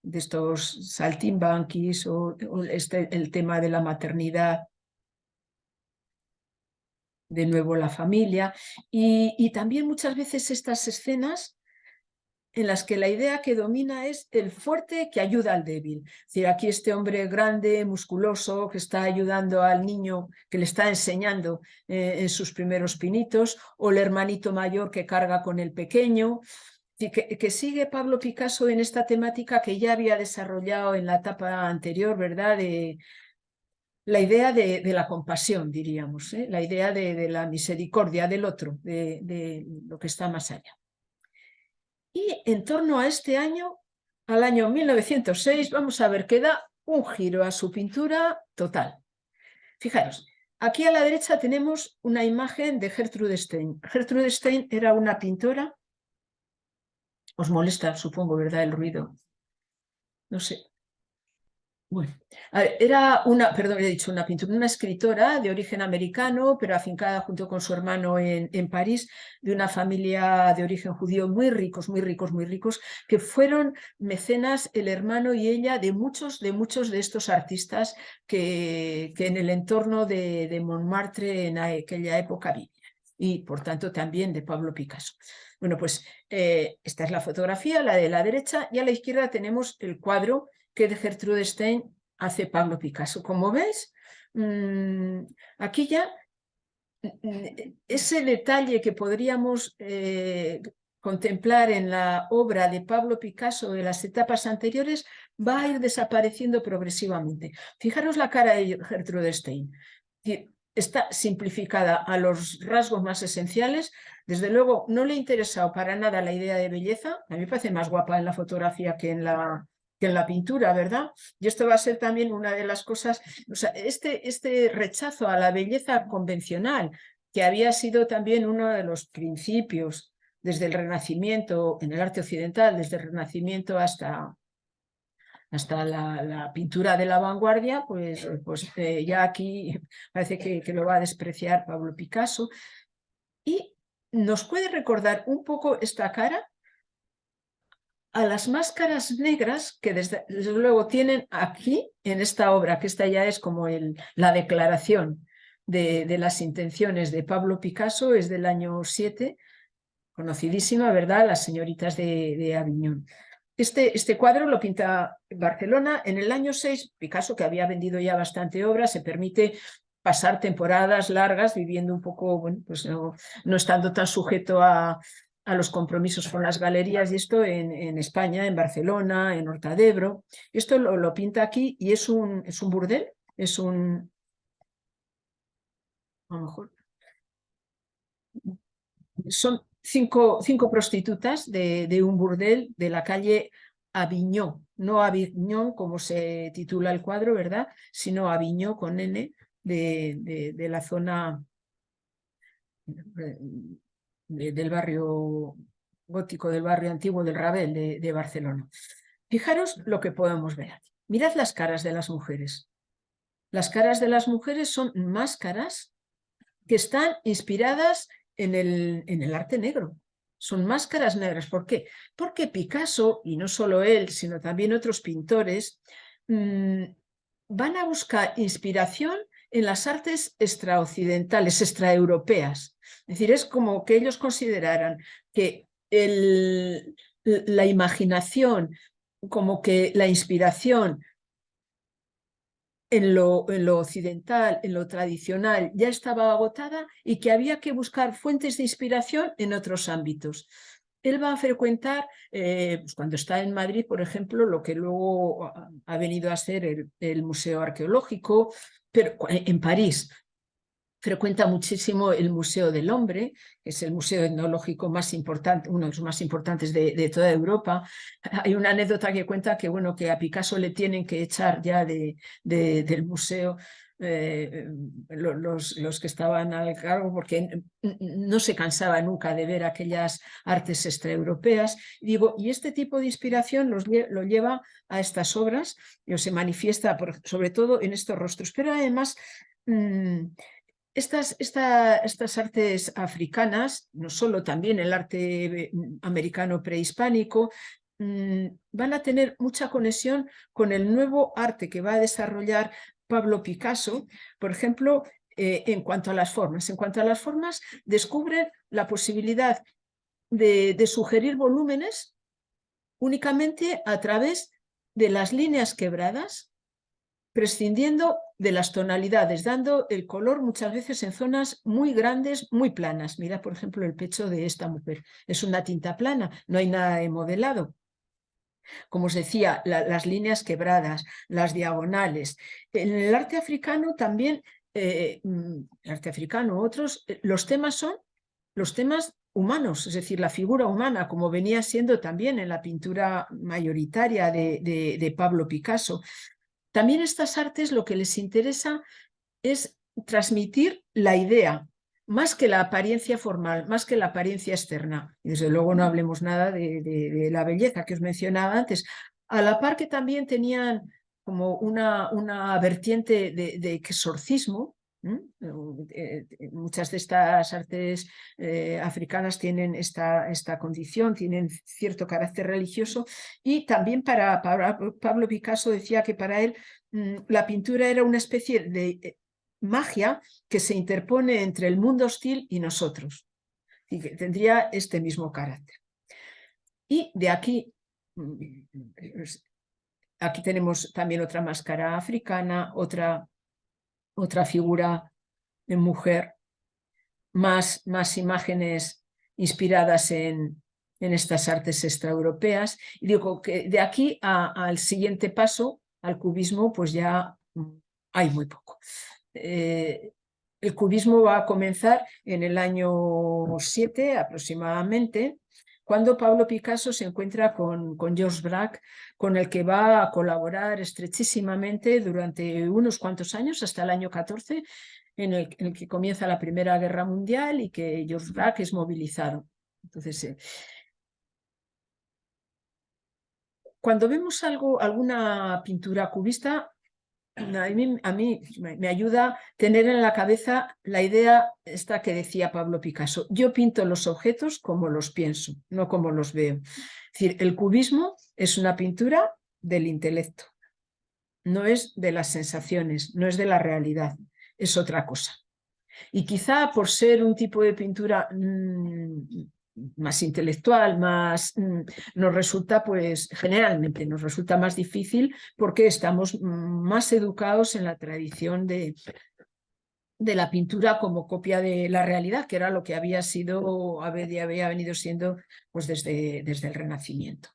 de estos saltimbanquis, o el tema de la maternidad, de nuevo la familia, y también muchas veces estas escenas en las que la idea que domina es el fuerte que ayuda al débil. Es decir, aquí este hombre grande, musculoso, que está ayudando al niño, que le está enseñando en sus primeros pinitos, o el hermanito mayor que carga con el pequeño. Que sigue Pablo Picasso en esta temática que ya había desarrollado en la etapa anterior, ¿verdad?, de la idea de la compasión, diríamos, la idea de la misericordia del otro, de lo que está más allá. Y en torno a este año, al año 1906, vamos a ver que da un giro a su pintura total. Fijaros, aquí a la derecha tenemos una imagen de Gertrude Stein. Gertrude Stein era una pintora. Os molesta, supongo, ¿verdad?, el ruido. No sé. Bueno, era una escritora de origen americano, pero afincada junto con su hermano en París, de una familia de origen judío, muy ricos, que fueron mecenas, el hermano y ella, de muchos de estos artistas que en el entorno de Montmartre en aquella época vivían, y por tanto también de Pablo Picasso. Bueno, pues esta es la fotografía, la de la derecha, y a la izquierda tenemos el cuadro que de Gertrude Stein hace Pablo Picasso. Como veis, aquí ya ese detalle que podríamos contemplar en la obra de Pablo Picasso de las etapas anteriores va a ir desapareciendo progresivamente. Fijaros la cara de Gertrude Stein. Está simplificada a los rasgos más esenciales. Desde luego no le ha interesado para nada la idea de belleza. A mí me parece más guapa en la fotografía que en la pintura, ¿verdad? Y esto va a ser también una de las cosas, o sea, este rechazo a la belleza convencional, que había sido también uno de los principios desde el Renacimiento, en el arte occidental, desde el Renacimiento hasta la pintura de la vanguardia, pues ya aquí parece que lo va a despreciar Pablo Picasso. Y nos puede recordar un poco esta cara a las máscaras negras que desde luego tienen aquí en esta obra, que esta ya es como la declaración de las intenciones de Pablo Picasso, es del año 7, conocidísima, ¿verdad? Las señoritas de Aviñón. Este cuadro lo pinta en Barcelona. En el año 6, Picasso, que había vendido ya bastante obra, se permite pasar temporadas largas viviendo un poco, bueno, pues no estando tan sujeto a los compromisos con las galerías, y esto en España, en Barcelona, en Horta de Ebro. Esto lo pinta aquí y es un burdel, es un... A lo mejor son cinco prostitutas de un burdel de la calle Aviñó, no Avignon como se titula el cuadro, ¿verdad? Sino Aviñó con N de la zona del barrio gótico, del barrio antiguo del Ravel de Barcelona. Fijaros lo que podemos ver aquí. Mirad las caras de las mujeres. Las caras de las mujeres son máscaras que están inspiradas en el arte negro. Son máscaras negras. ¿Por qué? Porque Picasso, y no solo él, sino también otros pintores, van a buscar inspiración en las artes extraoccidentales, extraeuropeas. Es decir, es como que ellos consideraran que la imaginación, como que la inspiración en lo occidental, en lo tradicional, ya estaba agotada y que había que buscar fuentes de inspiración en otros ámbitos. Él va a frecuentar, pues cuando está en Madrid, por ejemplo, lo que luego ha venido a ser el Museo Arqueológico, pero en París frecuenta muchísimo el Museo del Hombre, que es el museo etnológico más importante, uno de los más importantes de toda Europa. Hay una anécdota que cuenta que, bueno, que a Picasso le tienen que echar ya del museo los que estaban al cargo, porque no se cansaba nunca de ver aquellas artes extraeuropeas. Digo, y este tipo de inspiración lo lleva a estas obras, y se manifiesta sobre todo en estos rostros, pero además... Estas artes africanas, no solo también el arte americano prehispánico, van a tener mucha conexión con el nuevo arte que va a desarrollar Pablo Picasso, por ejemplo, en cuanto a las formas. En cuanto a las formas, descubren la posibilidad de sugerir volúmenes únicamente a través de las líneas quebradas, prescindiendo de las tonalidades, dando el color muchas veces en zonas muy grandes, muy planas. Mira, por ejemplo, el pecho de esta mujer. Es una tinta plana, no hay nada de modelado. Como os decía, las líneas quebradas, las diagonales. En el arte africano también, el arte africano, otros, los temas son los temas humanos, es decir, la figura humana, como venía siendo también en la pintura mayoritaria de Pablo Picasso. También estas artes lo que les interesa es transmitir la idea, más que la apariencia formal, más que la apariencia externa. Y desde luego no hablemos nada de la belleza que os mencionaba antes. A la par que también tenían como una vertiente de exorcismo. Muchas de estas artes africanas tienen esta condición, tienen cierto carácter religioso, y también para Pablo Picasso decía que para él la pintura era una especie de magia que se interpone entre el mundo hostil y nosotros, y que tendría este mismo carácter. Y de aquí, aquí tenemos también otra máscara africana, otra figura de mujer, más imágenes inspiradas en estas artes extraeuropeas. Y digo que de aquí al siguiente paso, al cubismo, pues ya hay muy poco. El cubismo va a comenzar en el año 7 aproximadamente, cuando Pablo Picasso se encuentra con Georges Braque, con el que va a colaborar estrechísimamente durante unos cuantos años, hasta el año 14, en el que comienza la Primera Guerra Mundial y que Georges Braque es movilizado. Entonces, cuando vemos alguna pintura cubista, a mí me ayuda tener en la cabeza la idea esta que decía Pablo Picasso. Yo pinto los objetos como los pienso, no como los veo. Es decir, el cubismo es una pintura del intelecto, no es de las sensaciones, no es de la realidad, es otra cosa. Y quizá por ser un tipo de pintura más intelectual, nos resulta, pues generalmente nos resulta más difícil porque estamos más educados en la tradición de la pintura como copia de la realidad, que era lo que había sido, había venido siendo pues desde el Renacimiento.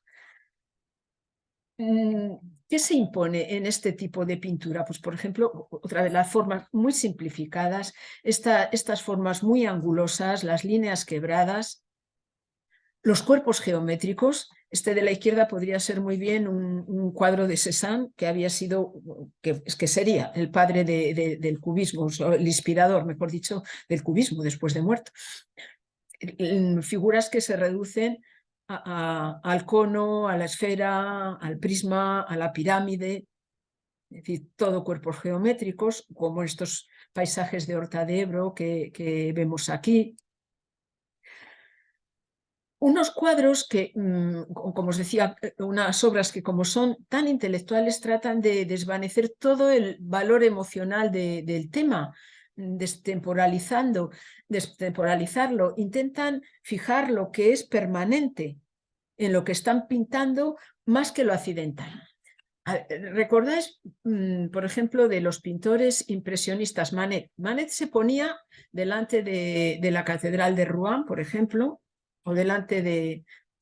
¿Qué se impone en este tipo de pintura? Pues, por ejemplo, otra vez, las formas muy simplificadas, estas formas muy angulosas, las líneas quebradas, los cuerpos geométricos. Este de la izquierda podría ser muy bien un cuadro de Cézanne, que había sido, que sería el padre del cubismo, el inspirador, mejor dicho, del cubismo después de muerto. Figuras que se reducen al cono, a la esfera, al prisma, a la pirámide, es decir, todo cuerpos geométricos, como estos paisajes de Horta de Ebro que vemos aquí. Unos cuadros que, como os decía, unas obras que como son tan intelectuales tratan de desvanecer todo el valor emocional del tema, destemporalizarlo, intentan fijar lo que es permanente en lo que están pintando más que lo accidental. ¿Recordáis, por ejemplo, de los pintores impresionistas? Manet. Manet se ponía delante de la Catedral de Rouen, por ejemplo, o delante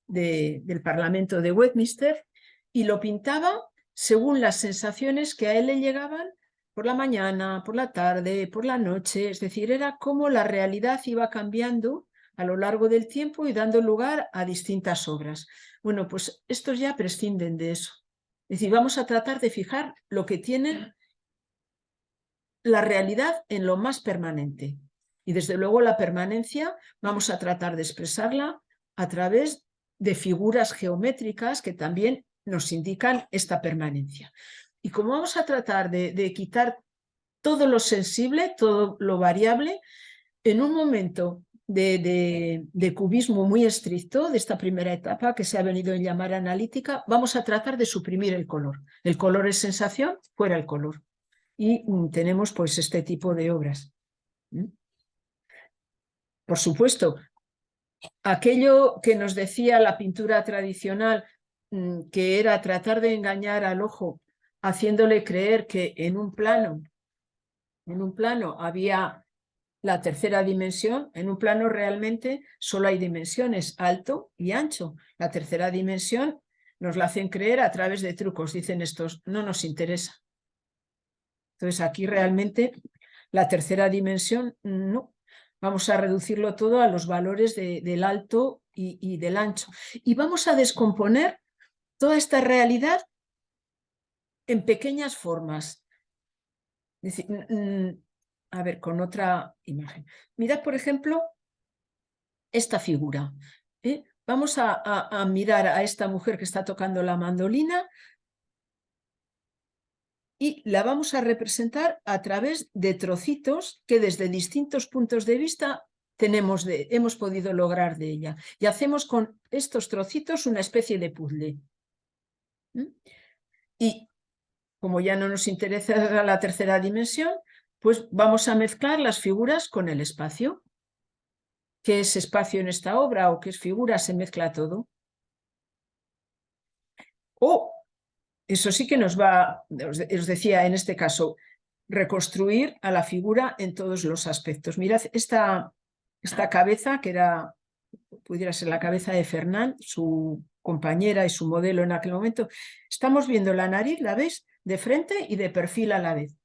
del Parlamento de Westminster, y lo pintaba según las sensaciones que a él le llegaban por la mañana, por la tarde, por la noche. Es decir, era como la realidad iba cambiando a lo largo del tiempo y dando lugar a distintas obras. Bueno, pues estos ya prescinden de eso. Es decir, vamos a tratar de fijar lo que tiene la realidad en lo más permanente. Y desde luego la permanencia vamos a tratar de expresarla a través de figuras geométricas que también nos indican esta permanencia. Y como vamos a tratar de quitar todo lo sensible, todo lo variable, en un momento de cubismo muy estricto, de esta primera etapa que se ha venido a llamar analítica, vamos a tratar de suprimir el color. El color es sensación, fuera el color. Y tenemos pues este tipo de obras. Por supuesto, aquello que nos decía la pintura tradicional, que era tratar de engañar al ojo, haciéndole creer que en un plano había la tercera dimensión. En un plano realmente solo hay dimensiones, alto y ancho. La tercera dimensión nos la hacen creer a través de trucos. Dicen estos, no nos interesa. Entonces aquí realmente la tercera dimensión no. Vamos a reducirlo todo a los valores del alto y del ancho. Y vamos a descomponer toda esta realidad en pequeñas formas. Es decir, a ver, con otra imagen. Mirad, por ejemplo, esta figura. Vamos a mirar a esta mujer que está tocando la mandolina y la vamos a representar a través de trocitos que desde distintos puntos de vista hemos podido lograr de ella. Y hacemos con estos trocitos una especie de puzzle. Y como ya no nos interesa la tercera dimensión, pues vamos a mezclar las figuras con el espacio. ¿Qué es espacio en esta obra o qué es figura? Se mezcla todo. Eso sí que nos va, os decía en este caso, reconstruir a la figura en todos los aspectos. Mirad esta cabeza, que pudiera ser la cabeza de Fernand, su compañera y su modelo en aquel momento. Estamos viendo la nariz, ¿la ves? De frente y de perfil a la vez.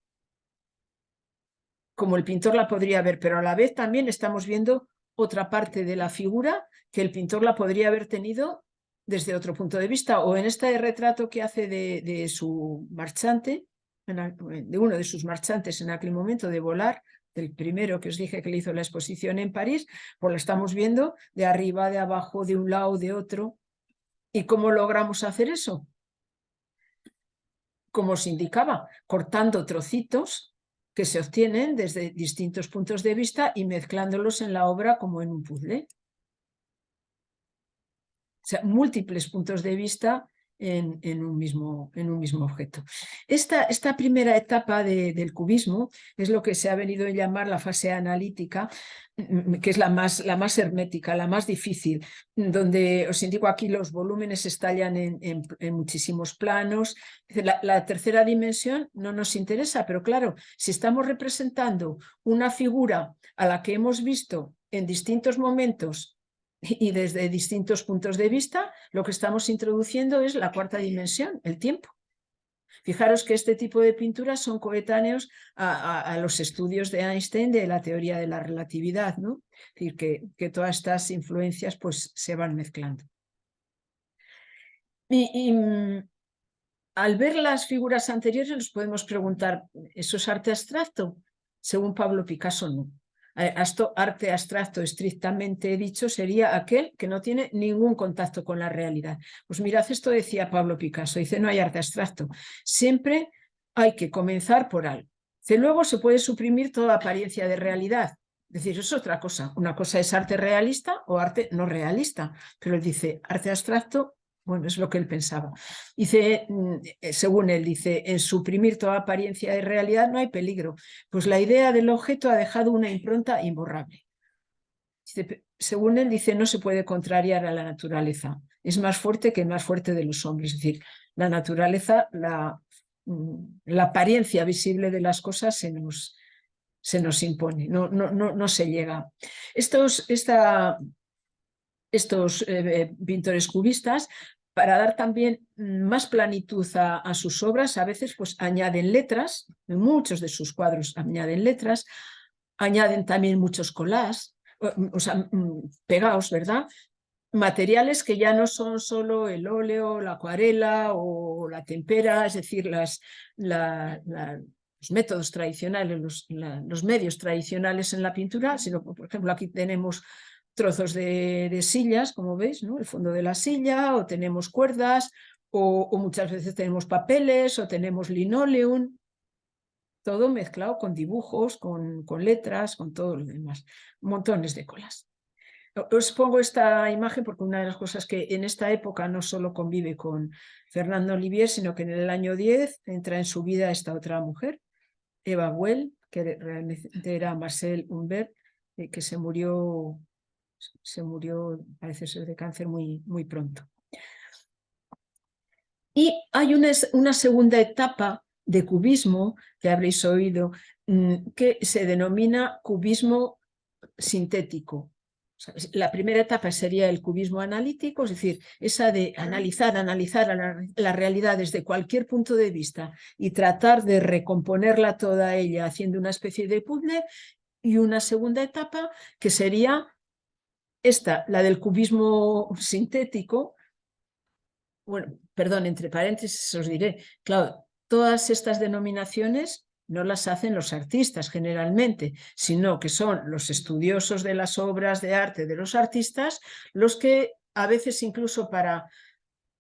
Como el pintor la podría ver, pero a la vez también estamos viendo otra parte de la figura que el pintor la podría haber tenido desde otro punto de vista, o en este retrato que hace de su marchante, de uno de sus marchantes en aquel momento, de Volar, del primero que os dije que le hizo la exposición en París, pues lo estamos viendo de arriba, de abajo, de un lado, de otro. ¿Y cómo logramos hacer eso? como os indicaba, cortando trocitos que se obtienen desde distintos puntos de vista y mezclándolos en la obra como en un puzzle. O sea, múltiples puntos de vista en un mismo objeto. Esta primera etapa del cubismo es lo que se ha venido a llamar la fase analítica, que es la más hermética, la más difícil, donde os indico aquí los volúmenes estallan en muchísimos planos. La tercera dimensión no nos interesa, pero claro, si estamos representando una figura a la que hemos visto en distintos momentos y desde distintos puntos de vista, lo que estamos introduciendo es la cuarta dimensión, el tiempo. Fijaros que este tipo de pinturas son coetáneos a los estudios de Einstein de la teoría de la relatividad, ¿no? Es decir, que todas estas influencias pues, se van mezclando. Al ver las figuras anteriores nos podemos preguntar, ¿eso es arte abstracto? Según Pablo Picasso, no. Arte abstracto estrictamente dicho sería aquel que no tiene ningún contacto con la realidad. Pues mirad, esto decía Pablo Picasso, dice no hay arte abstracto, siempre hay que comenzar por algo. Dice, luego se puede suprimir toda apariencia de realidad, es decir, eso es otra cosa, una cosa es arte realista o arte no realista, pero él dice arte abstracto. Bueno, es lo que él pensaba. Dice, según él, dice, en suprimir toda apariencia de realidad no hay peligro, pues la idea del objeto ha dejado una impronta imborrable. Dice, según él, dice, no se puede contrariar a la naturaleza, es más fuerte que el más fuerte de los hombres. Es decir, la naturaleza, la apariencia visible de las cosas se nos impone, no se llega. Estos pintores cubistas, para dar también más planitud a sus obras, a veces pues añaden letras, en muchos de sus cuadros añaden letras, añaden también muchos collages, o sea, pegados, ¿verdad? Materiales que ya no son solo el óleo, la acuarela o la tempera, es decir, los métodos tradicionales, los medios tradicionales en la pintura, sino, por ejemplo, aquí tenemos trozos de sillas, como veis, ¿no? El fondo de la silla, o tenemos cuerdas, o muchas veces tenemos papeles, o tenemos linoleum, todo mezclado con dibujos, con letras, con todo lo demás, montones de colas. Os pongo esta imagen porque una de las cosas que en esta época no solo convive con Fernando Olivier, sino que en el año 10 entra en su vida esta otra mujer, Eva Buell, que realmente era Marcel Humbert, que se murió, parece ser de cáncer muy, muy pronto. Y hay una segunda etapa de cubismo que habréis oído, que se denomina cubismo sintético. La primera etapa sería el cubismo analítico, es decir, esa de analizar la realidad desde cualquier punto de vista y tratar de recomponerla toda ella haciendo una especie de puzzle, y una segunda etapa que sería esta, la del cubismo sintético. Bueno, perdón, entre paréntesis os diré, claro, todas estas denominaciones no las hacen los artistas generalmente, sino que son los estudiosos de las obras de arte de los artistas los que a veces incluso para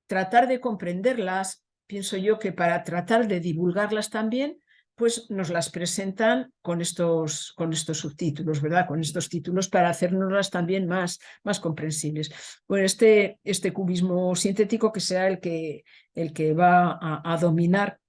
tratar de comprenderlas, pienso yo que para tratar de divulgarlas también, pues nos las presentan con estos subtítulos, ¿verdad? Con estos títulos para hacernoslas también más comprensibles. Bueno, este cubismo sintético que sea el que va a dominar,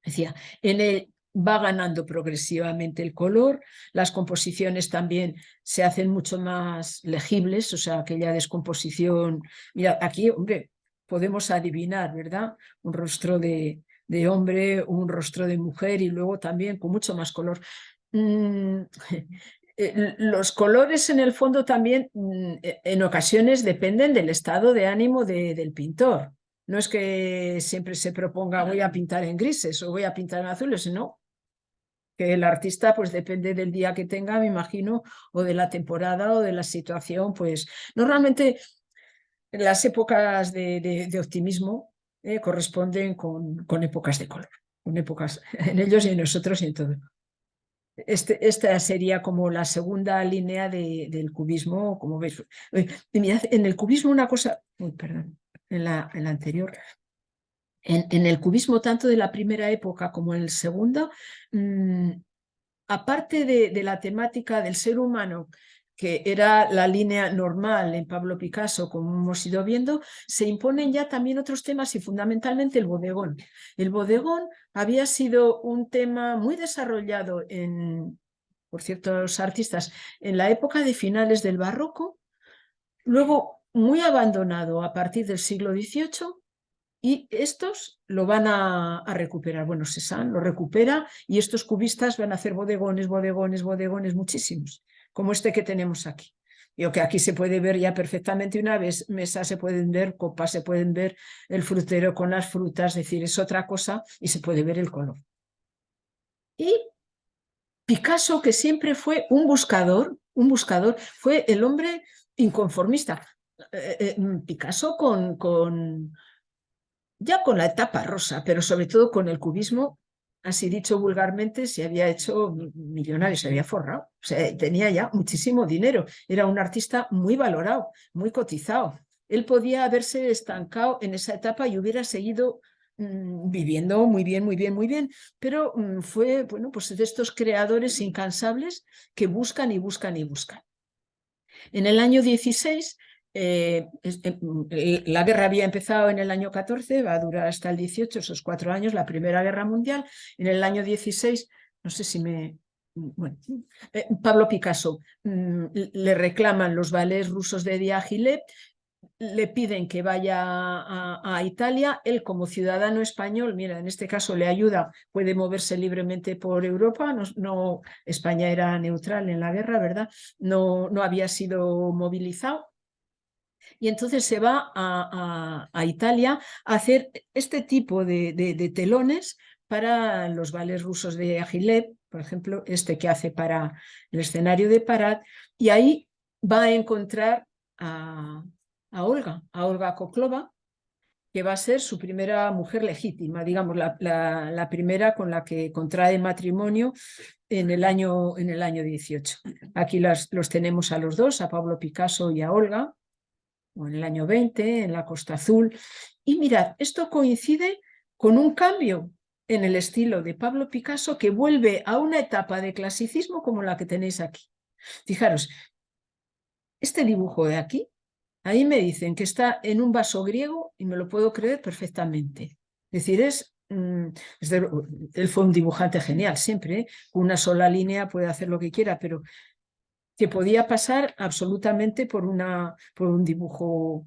decía, en el va ganando progresivamente el color, las composiciones también se hacen mucho más legibles, o sea, aquella descomposición, mira, aquí, hombre, podemos adivinar, ¿verdad? Un rostro de hombre, un rostro de mujer y luego también con mucho más color. Los colores en el fondo también en ocasiones dependen del estado de ánimo del pintor. No es que siempre se proponga voy a pintar en grises o voy a pintar en azules, sino que el artista pues depende del día que tenga, me imagino, o de la temporada o de la situación. Pues normalmente las épocas de optimismo corresponden con épocas de color, con épocas en ellos y en nosotros y en todo. Esta sería como la segunda línea del cubismo, como veis. En el cubismo una cosa, perdón, en la anterior, En el cubismo, tanto de la primera época como en el segundo, aparte de la temática del ser humano, que era la línea normal en Pablo Picasso, como hemos ido viendo, se imponen ya también otros temas y fundamentalmente el bodegón. El bodegón había sido un tema muy desarrollado por ciertos artistas en la época de finales del barroco, luego muy abandonado a partir del siglo XVIII. Y estos lo van a recuperar. Bueno, Cézanne lo recupera y estos cubistas van a hacer bodegones, bodegones, bodegones, muchísimos, como este que tenemos aquí. Yo que aquí se puede ver ya perfectamente una vez, mesa se pueden ver, copas se pueden ver, el frutero con las frutas, es decir, es otra cosa y se puede ver el color. Y Picasso, que siempre fue un buscador, fue el hombre inconformista. Picasso ya con la etapa rosa, pero sobre todo con el cubismo, así dicho vulgarmente, se había hecho millonario, se había forrado, o sea, tenía ya muchísimo dinero, era un artista muy valorado, muy cotizado. Él podía haberse estancado en esa etapa y hubiera seguido viviendo muy bien, muy bien, muy bien, pero fue, bueno, pues de estos creadores incansables que buscan y buscan y buscan. En el año 16 la guerra había empezado en el año 14, va a durar hasta el 18, esos 4 años, la Primera Guerra Mundial. En el año 16, no sé si me... Bueno, Pablo Picasso le reclaman los ballets rusos de Diaghilev, le piden que vaya a Italia, él como ciudadano español, mira, en este caso le ayuda, puede moverse libremente por Europa, España era neutral en la guerra, ¿verdad? No había sido movilizado. Y entonces se va a Italia a hacer este tipo de telones para los ballets rusos de Agilev, por ejemplo, este que hace para el escenario de Parad, y ahí va a encontrar a Olga Koklova, que va a ser su primera mujer legítima, digamos, la primera con la que contrae matrimonio en el año 18. Aquí los tenemos a los dos, a Pablo Picasso y a Olga, o en el año 20, en la Costa Azul. Y mirad, esto coincide con un cambio en el estilo de Pablo Picasso que vuelve a una etapa de clasicismo como la que tenéis aquí. Fijaros, este dibujo de aquí, ahí me dicen que está en un vaso griego y me lo puedo creer perfectamente. Es decir, él fue un dibujante genial siempre, ¿eh? Una sola línea puede hacer lo que quiera, pero que podía pasar absolutamente por un dibujo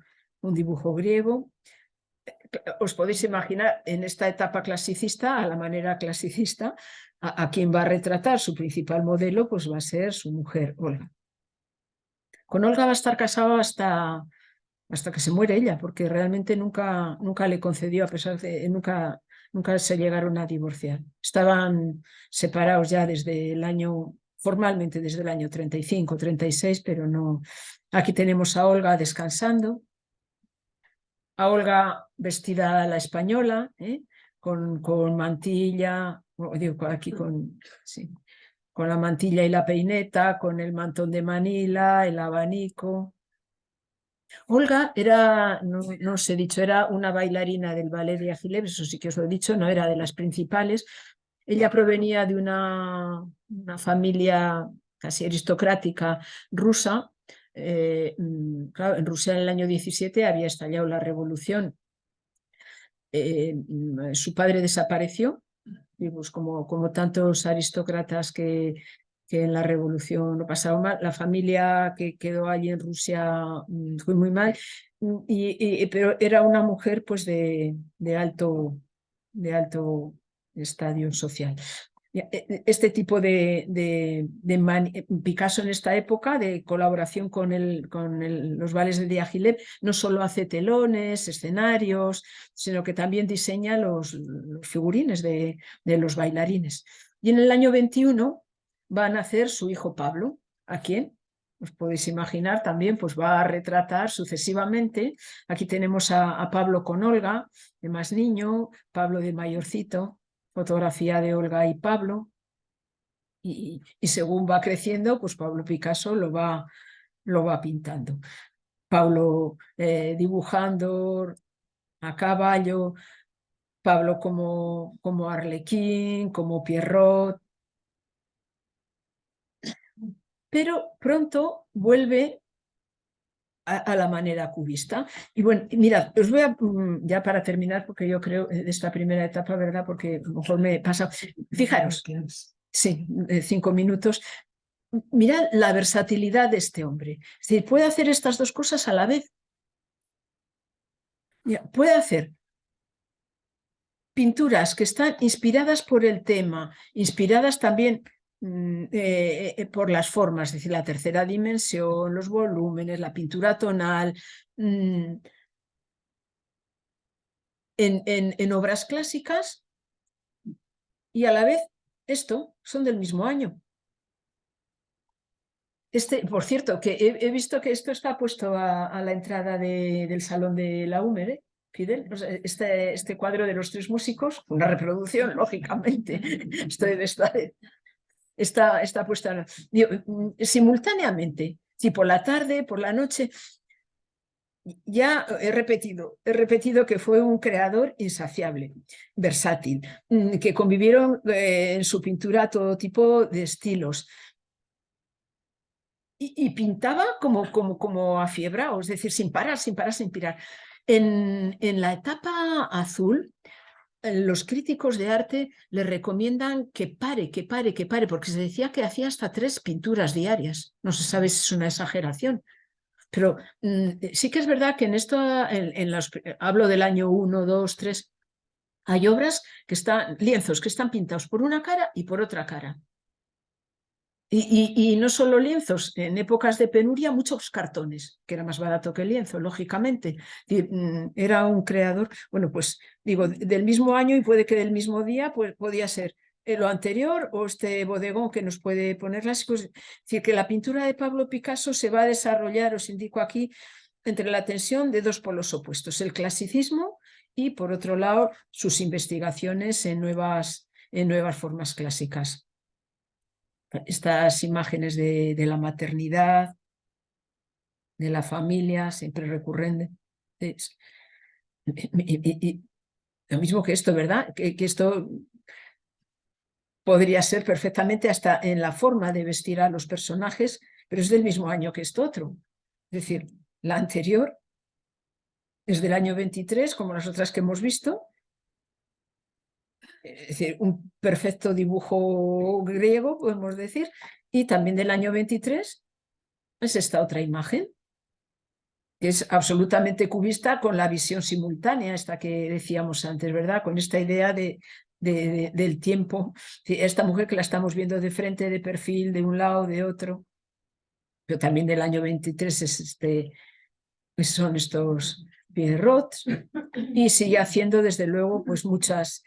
griego. Os podéis imaginar en esta etapa clasicista, a la manera clasicista, a quien va a retratar su principal modelo, pues va a ser su mujer, Olga. Con Olga va a estar casado hasta que se muere ella, porque realmente nunca le concedió, a pesar de nunca se llegaron a divorciar. Estaban separados ya formalmente desde el año 35, 36, pero no. Aquí tenemos a Olga descansando, a Olga vestida a la española, con mantilla, digo, aquí sí, con la mantilla y la peineta, con el mantón de Manila, el abanico. Olga era, no os he dicho, era una bailarina del ballet de Agilev, eso sí que os lo he dicho, no era de las principales. Ella provenía de una familia casi aristocrática rusa. Claro, en Rusia en el año 17 había estallado la revolución. Su padre desapareció, pues como tantos aristócratas que en la revolución lo pasaron mal. La familia que quedó allí en Rusia fue muy mal, pero era una mujer pues de alto estadio social. Este tipo Picasso en esta época de colaboración con los ballets de Diaghilev no solo hace telones, escenarios, sino que también diseña los figurines de los bailarines. Y en el año 21 va a nacer su hijo Pablo, a quien os podéis imaginar también pues va a retratar sucesivamente. Aquí tenemos a Pablo con Olga, de más niño, Pablo de mayorcito, fotografía de Olga y Pablo, y según va creciendo, pues Pablo Picasso lo va pintando. Pablo dibujando a caballo, Pablo como Arlequín, como Pierrot, pero pronto vuelve a la manera cubista. Y bueno, mirad, os voy a, ya para terminar, porque yo creo de esta primera etapa, ¿verdad? Porque a lo mejor me pasa. Fijaros, sí, 5 minutos. Mirad la versatilidad de este hombre. Es decir, puede hacer estas dos cosas a la vez. Mira, puede hacer pinturas que están inspiradas por el tema, inspiradas también por las formas, es decir, la tercera dimensión, los volúmenes, la pintura tonal, en obras clásicas, y a la vez esto son del mismo año. Por cierto, que he visto que esto está puesto a la entrada del Salón de la Húmer, Fidel. O sea, este cuadro de los 3 músicos, una reproducción, lógicamente. Esto debe estar, está puesta simultáneamente, si por la tarde, por la noche. Ya he repetido que fue un creador insaciable, versátil, que convivieron en su pintura todo tipo de estilos. Y pintaba como afiebrado, es decir, sin parar. En la etapa azul, los críticos de arte le recomiendan que pare, porque se decía que hacía hasta 3 pinturas diarias. No se sabe si es una exageración. Pero sí que es verdad que en esto, hablo del año 1, 2, 3, hay obras lienzos que están pintados por una cara y por otra cara. Y no solo lienzos, en épocas de penuria, muchos cartones, que era más barato que el lienzo, lógicamente. Era un creador, bueno, pues digo, del mismo año y puede que del mismo día, pues podía ser lo anterior o este bodegón que nos puede poner las cosas. Es decir, que la pintura de Pablo Picasso se va a desarrollar, os indico aquí, entre la tensión de 2 polos opuestos, el clasicismo y, por otro lado, sus investigaciones en nuevas formas clásicas. Estas imágenes de la maternidad, de la familia, siempre recurrentes. Y lo mismo que esto, ¿verdad? Que esto podría ser perfectamente hasta en la forma de vestir a los personajes, pero es del mismo año que esto otro. Es decir, la anterior es del año 23, como las otras que hemos visto. Es decir, un perfecto dibujo griego, podemos decir, y también del año 23 es esta otra imagen, que es absolutamente cubista con la visión simultánea, esta que decíamos antes, ¿verdad? Con esta idea del tiempo. Esta mujer que la estamos viendo de frente, de perfil, de un lado, de otro, pero también del año 23 son estos Pierrots, y sigue haciendo desde luego pues muchas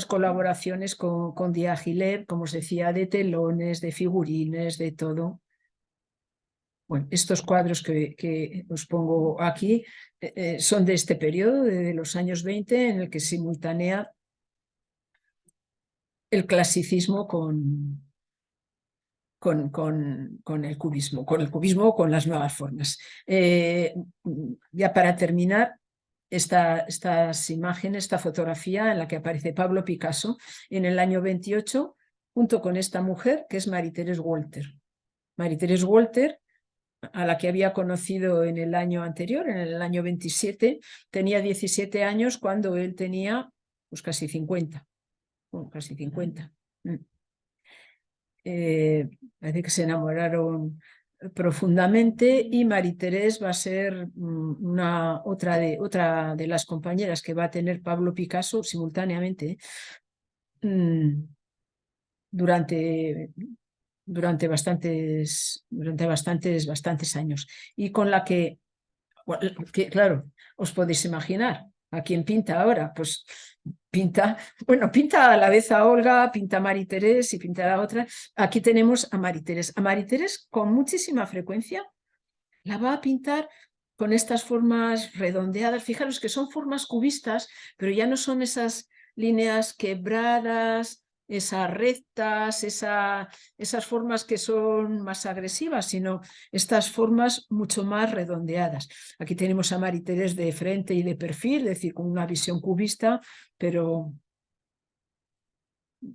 colaboraciones con Diaghilev, como os decía, de telones, de figurines, de todo. Bueno, estos cuadros que os pongo aquí son de este periodo, de los años 20, en el que simultánea el clasicismo con el cubismo, con las nuevas formas. Ya para terminar, estas imágenes, esta fotografía en la que aparece Pablo Picasso en el año 28, junto con esta mujer que es Marie-Thérèse Walter. Marie-Thérèse Walter, a la que había conocido en el año anterior, en el año 27, tenía 17 años cuando él tenía pues casi 50. Bueno, casi 50. Parece que se enamoraron profundamente, y Marie-Thérèse va a ser otra de las compañeras que va a tener Pablo Picasso simultáneamente durante bastantes años, y con la que claro, os podéis imaginar a quién pinta ahora. Pues pinta a la vez a Olga, pinta a Marie-Thérèse y pinta a la otra. Aquí tenemos a Marie-Thérèse. A Marie-Thérèse con muchísima frecuencia la va a pintar con estas formas redondeadas. Fijaros que son formas cubistas, pero ya no son esas líneas quebradas esas rectas, esas formas que son más agresivas, sino estas formas mucho más redondeadas. Aquí tenemos a Marie Thérèse de frente y de perfil, es decir, con una visión cubista, pero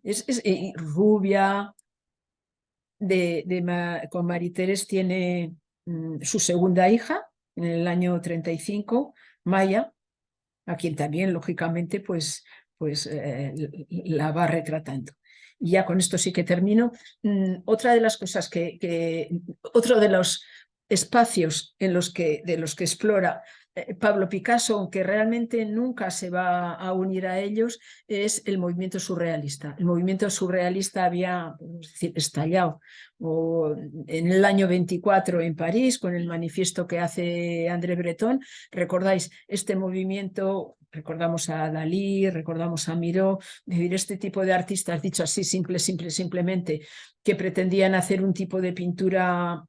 es rubia. Con Marie Thérèse tiene su segunda hija en el año 35, Maya, a quien también, lógicamente, pues la va retratando. Y ya con esto sí que termino. Otra de las cosas otro de los espacios de los que explora Pablo Picasso, aunque realmente nunca se va a unir a ellos, es el movimiento surrealista. El movimiento surrealista había, podemos decir, estallado en el año 24 en París con el manifiesto que hace André Breton. ¿Recordáis este movimiento? Recordamos a Dalí, recordamos a Miró, este tipo de artistas, dicho así, simplemente, que pretendían hacer un tipo de pintura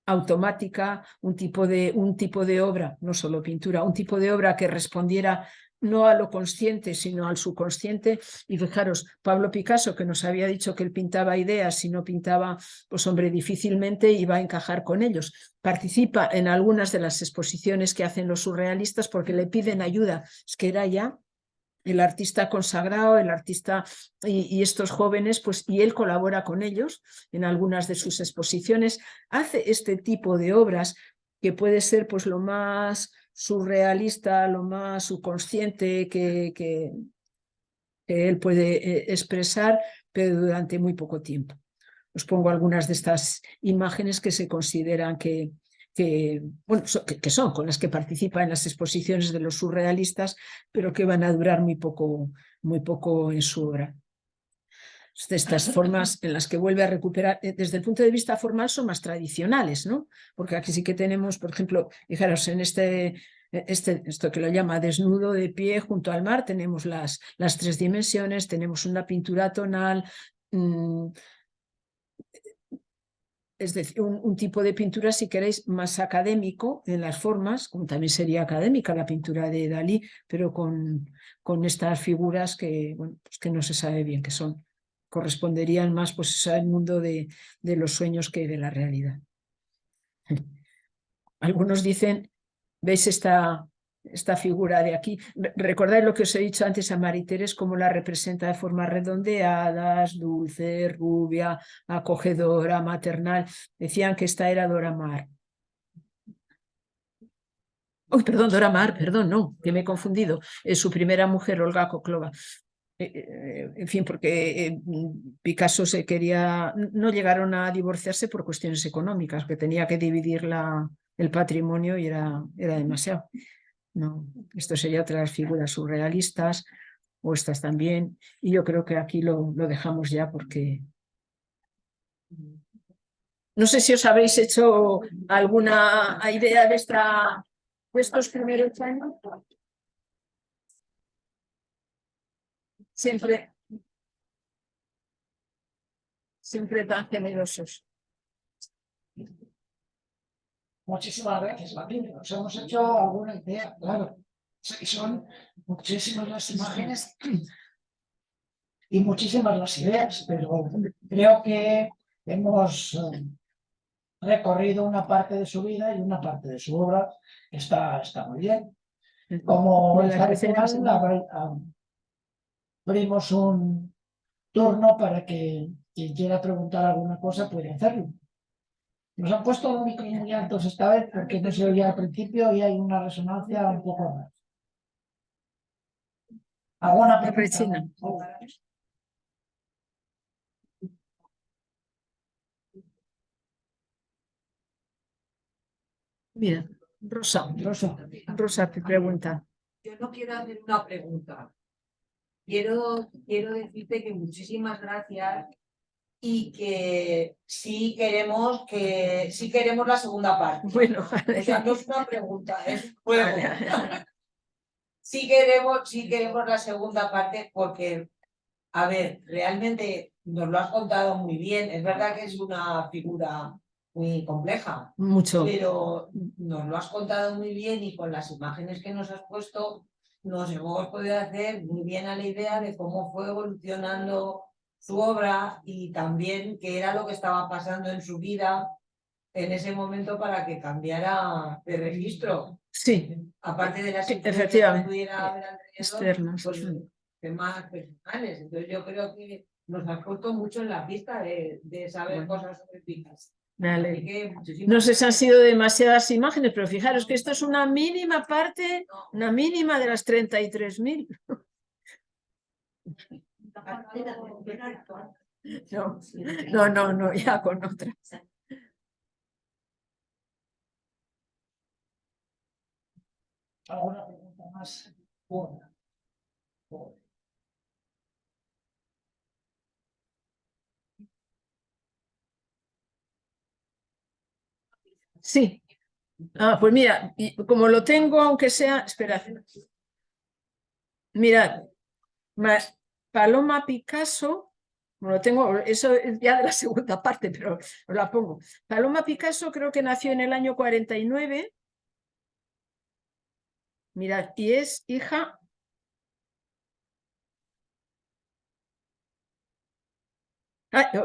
automática, un tipo de obra, no solo pintura, un tipo de obra que respondiera no a lo consciente, sino al subconsciente. Y fijaros, Pablo Picasso, que nos había dicho que él pintaba ideas, si no pintaba, pues hombre, difícilmente iba a encajar con ellos. Participa en algunas de las exposiciones que hacen los surrealistas porque le piden ayuda. Es que era ya el artista consagrado, el artista y estos jóvenes, pues, y él colabora con ellos en algunas de sus exposiciones, hace este tipo de obras que puede ser pues lo más surrealista, lo más subconsciente que él puede expresar, pero durante muy poco tiempo. Os pongo algunas de estas imágenes que se consideran bueno, que son con las que participa en las exposiciones de los surrealistas, pero que van a durar muy poco en su obra. De estas formas en las que vuelve a recuperar, desde el punto de vista formal, son más tradicionales, ¿no? Porque aquí sí que tenemos, por ejemplo, fijaros, en esto que lo llama desnudo de pie junto al mar, tenemos las 3 dimensiones, tenemos una pintura tonal, es decir, un tipo de pintura, si queréis, más académico en las formas, como también sería académica la pintura de Dalí, pero con estas figuras que, bueno, pues que no se sabe bien qué son. Corresponderían más pues, al mundo de los sueños que de la realidad. Algunos dicen, ¿veis esta figura de aquí? Recordad lo que os he dicho antes a Marie Thérèse, cómo la representa de formas redondeadas, dulce, rubia, acogedora, maternal. Decían que esta era Dora Maar. Uy, perdón, Dora Maar, perdón, no, que me he confundido. Su primera mujer, Olga Koklova. En fin, porque Picasso no llegaron a divorciarse por cuestiones económicas, que tenía que dividir el patrimonio y era demasiado. No, esto sería otras figuras surrealistas o estas también. Y yo creo que aquí lo dejamos ya porque no sé si os habéis hecho alguna idea de estos primeros años. Siempre tan generosos. Muchísimas gracias, Martín. Nos hemos hecho alguna idea, claro. Son muchísimas las imágenes y muchísimas las ideas, pero creo que hemos recorrido una parte de su vida y una parte de su obra que está muy bien. Como es habitual, abrimos un turno para que quien quiera preguntar alguna cosa puede hacerlo. Nos han puesto los micros muy altos esta vez porque no se oía al principio y hay una resonancia un poco más. ¿Alguna pregunta? Mira, Rosa te pregunta. Yo no quiero hacer una pregunta. Quiero decirte que muchísimas gracias y que sí queremos la segunda parte. Bueno, o sea, no es una pregunta, es un juego. Sí queremos la segunda parte porque, a ver, realmente nos lo has contado muy bien. Es verdad que es una figura muy compleja. Mucho. Pero nos lo has contado muy bien y con las imágenes que nos has puesto nos hemos podido hacer muy bien a la idea de cómo fue evolucionando su obra y también qué era lo que estaba pasando en su vida en ese momento para que cambiara de registro. Sí, Aparte de las sí, influencias que efectivamente. pudiera haber alrededor, Externas. pues, temas personales. Entonces yo creo que nos ha puesto mucho en la pista de saber Bueno. cosas sobre Picasso. Vale. Así que muchísimas No sé si han gracias. sido demasiadas imágenes, pero fijaros que esto es una mínima parte, una mínima de las 33.000. No, ya con otra. ¿Alguna pregunta más? Una. Sí. Pues mira, y como lo tengo, aunque sea, esperad. Mirad, Paloma Picasso, lo tengo, eso es ya de la segunda parte, pero os la pongo. Paloma Picasso creo que nació en el año 49. Mirad, y es hija.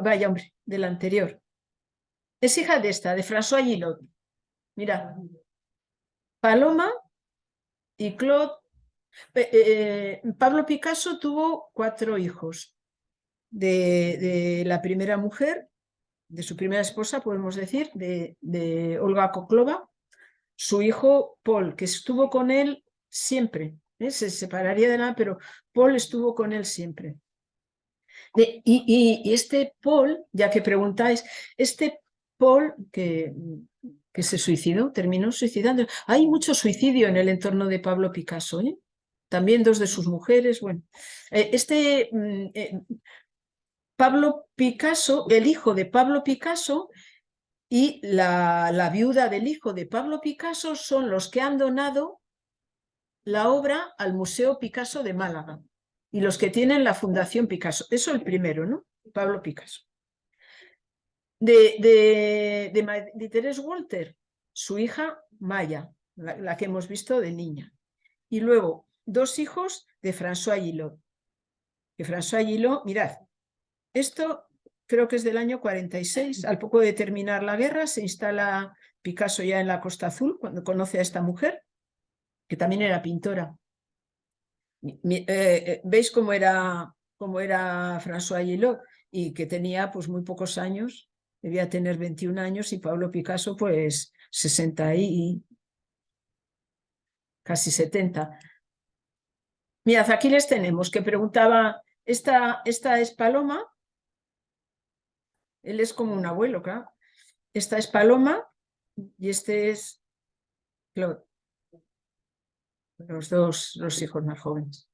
Vaya hombre, del anterior. Es hija de esta, de François Gillot. Mirad, Paloma y Claude. Pablo Picasso tuvo 4 hijos de la primera mujer, de su primera esposa, podemos decir, de Olga Koklova, su hijo Paul, que estuvo con él siempre, se separaría de nada, pero Paul estuvo con él siempre. Y este Paul, ya que preguntáis, este Paul que se suicidó, terminó suicidando. Hay mucho suicidio en el entorno de Pablo Picasso, ¿eh? También 2 de sus mujeres, bueno. Pablo Picasso, el hijo de Pablo Picasso y la viuda del hijo de Pablo Picasso son los que han donado la obra al Museo Picasso de Málaga y los que tienen la Fundación Picasso. Eso el primero, ¿no? Pablo Picasso. De Thérèse Walter, su hija Maya, la que hemos visto de niña. Y luego 2 hijos de François Gillot. Que François Gillot, mirad, esto creo que es del año 46. Al poco de terminar la guerra se instala Picasso ya en la Costa Azul, cuando conoce a esta mujer, que también era pintora. ¿Veis cómo era François Gillot? Y que tenía pues muy pocos años, debía tener 21 años y Pablo Picasso pues 60 y casi 70. Mirad, aquí les tenemos, que preguntaba, esta es Paloma, él es como un abuelo, claro. Esta es Paloma y este es Claude, los hijos más jóvenes.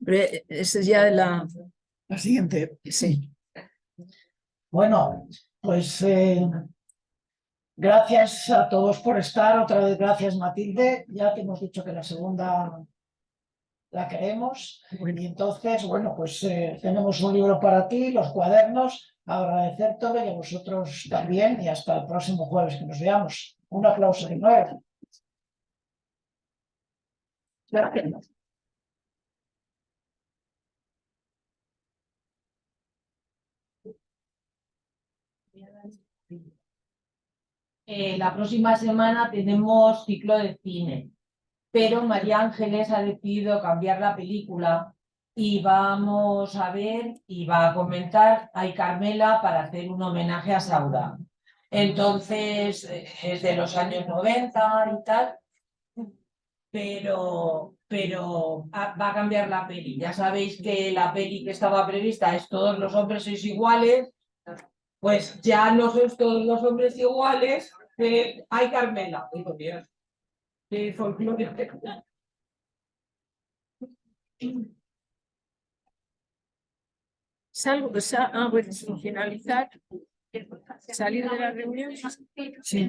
Pero esa es ya la siguiente, sí. Bueno, pues gracias a todos por estar. Otra vez gracias, Matilde. Ya te hemos dicho que la segunda la queremos. Bueno. Y entonces, bueno, pues tenemos un libro para ti, los cuadernos. Agradecértelo y a vosotros también. Y hasta el próximo jueves que nos veamos. Un aplauso de nuevo. Gracias. La próxima semana tenemos ciclo de cine, pero María Ángeles ha decidido cambiar la película y vamos a ver y va a comentar a Carmela para hacer un homenaje a Saura. Entonces, es de los años 90 y tal, pero va a cambiar la peli. Ya sabéis que la peli que estaba prevista es Todos los hombres sois iguales, pues ya no sois todos los hombres iguales. Ay, Carmela, digo Dios. De folclore. Bueno, finalizar, salir de la reunión. Sí.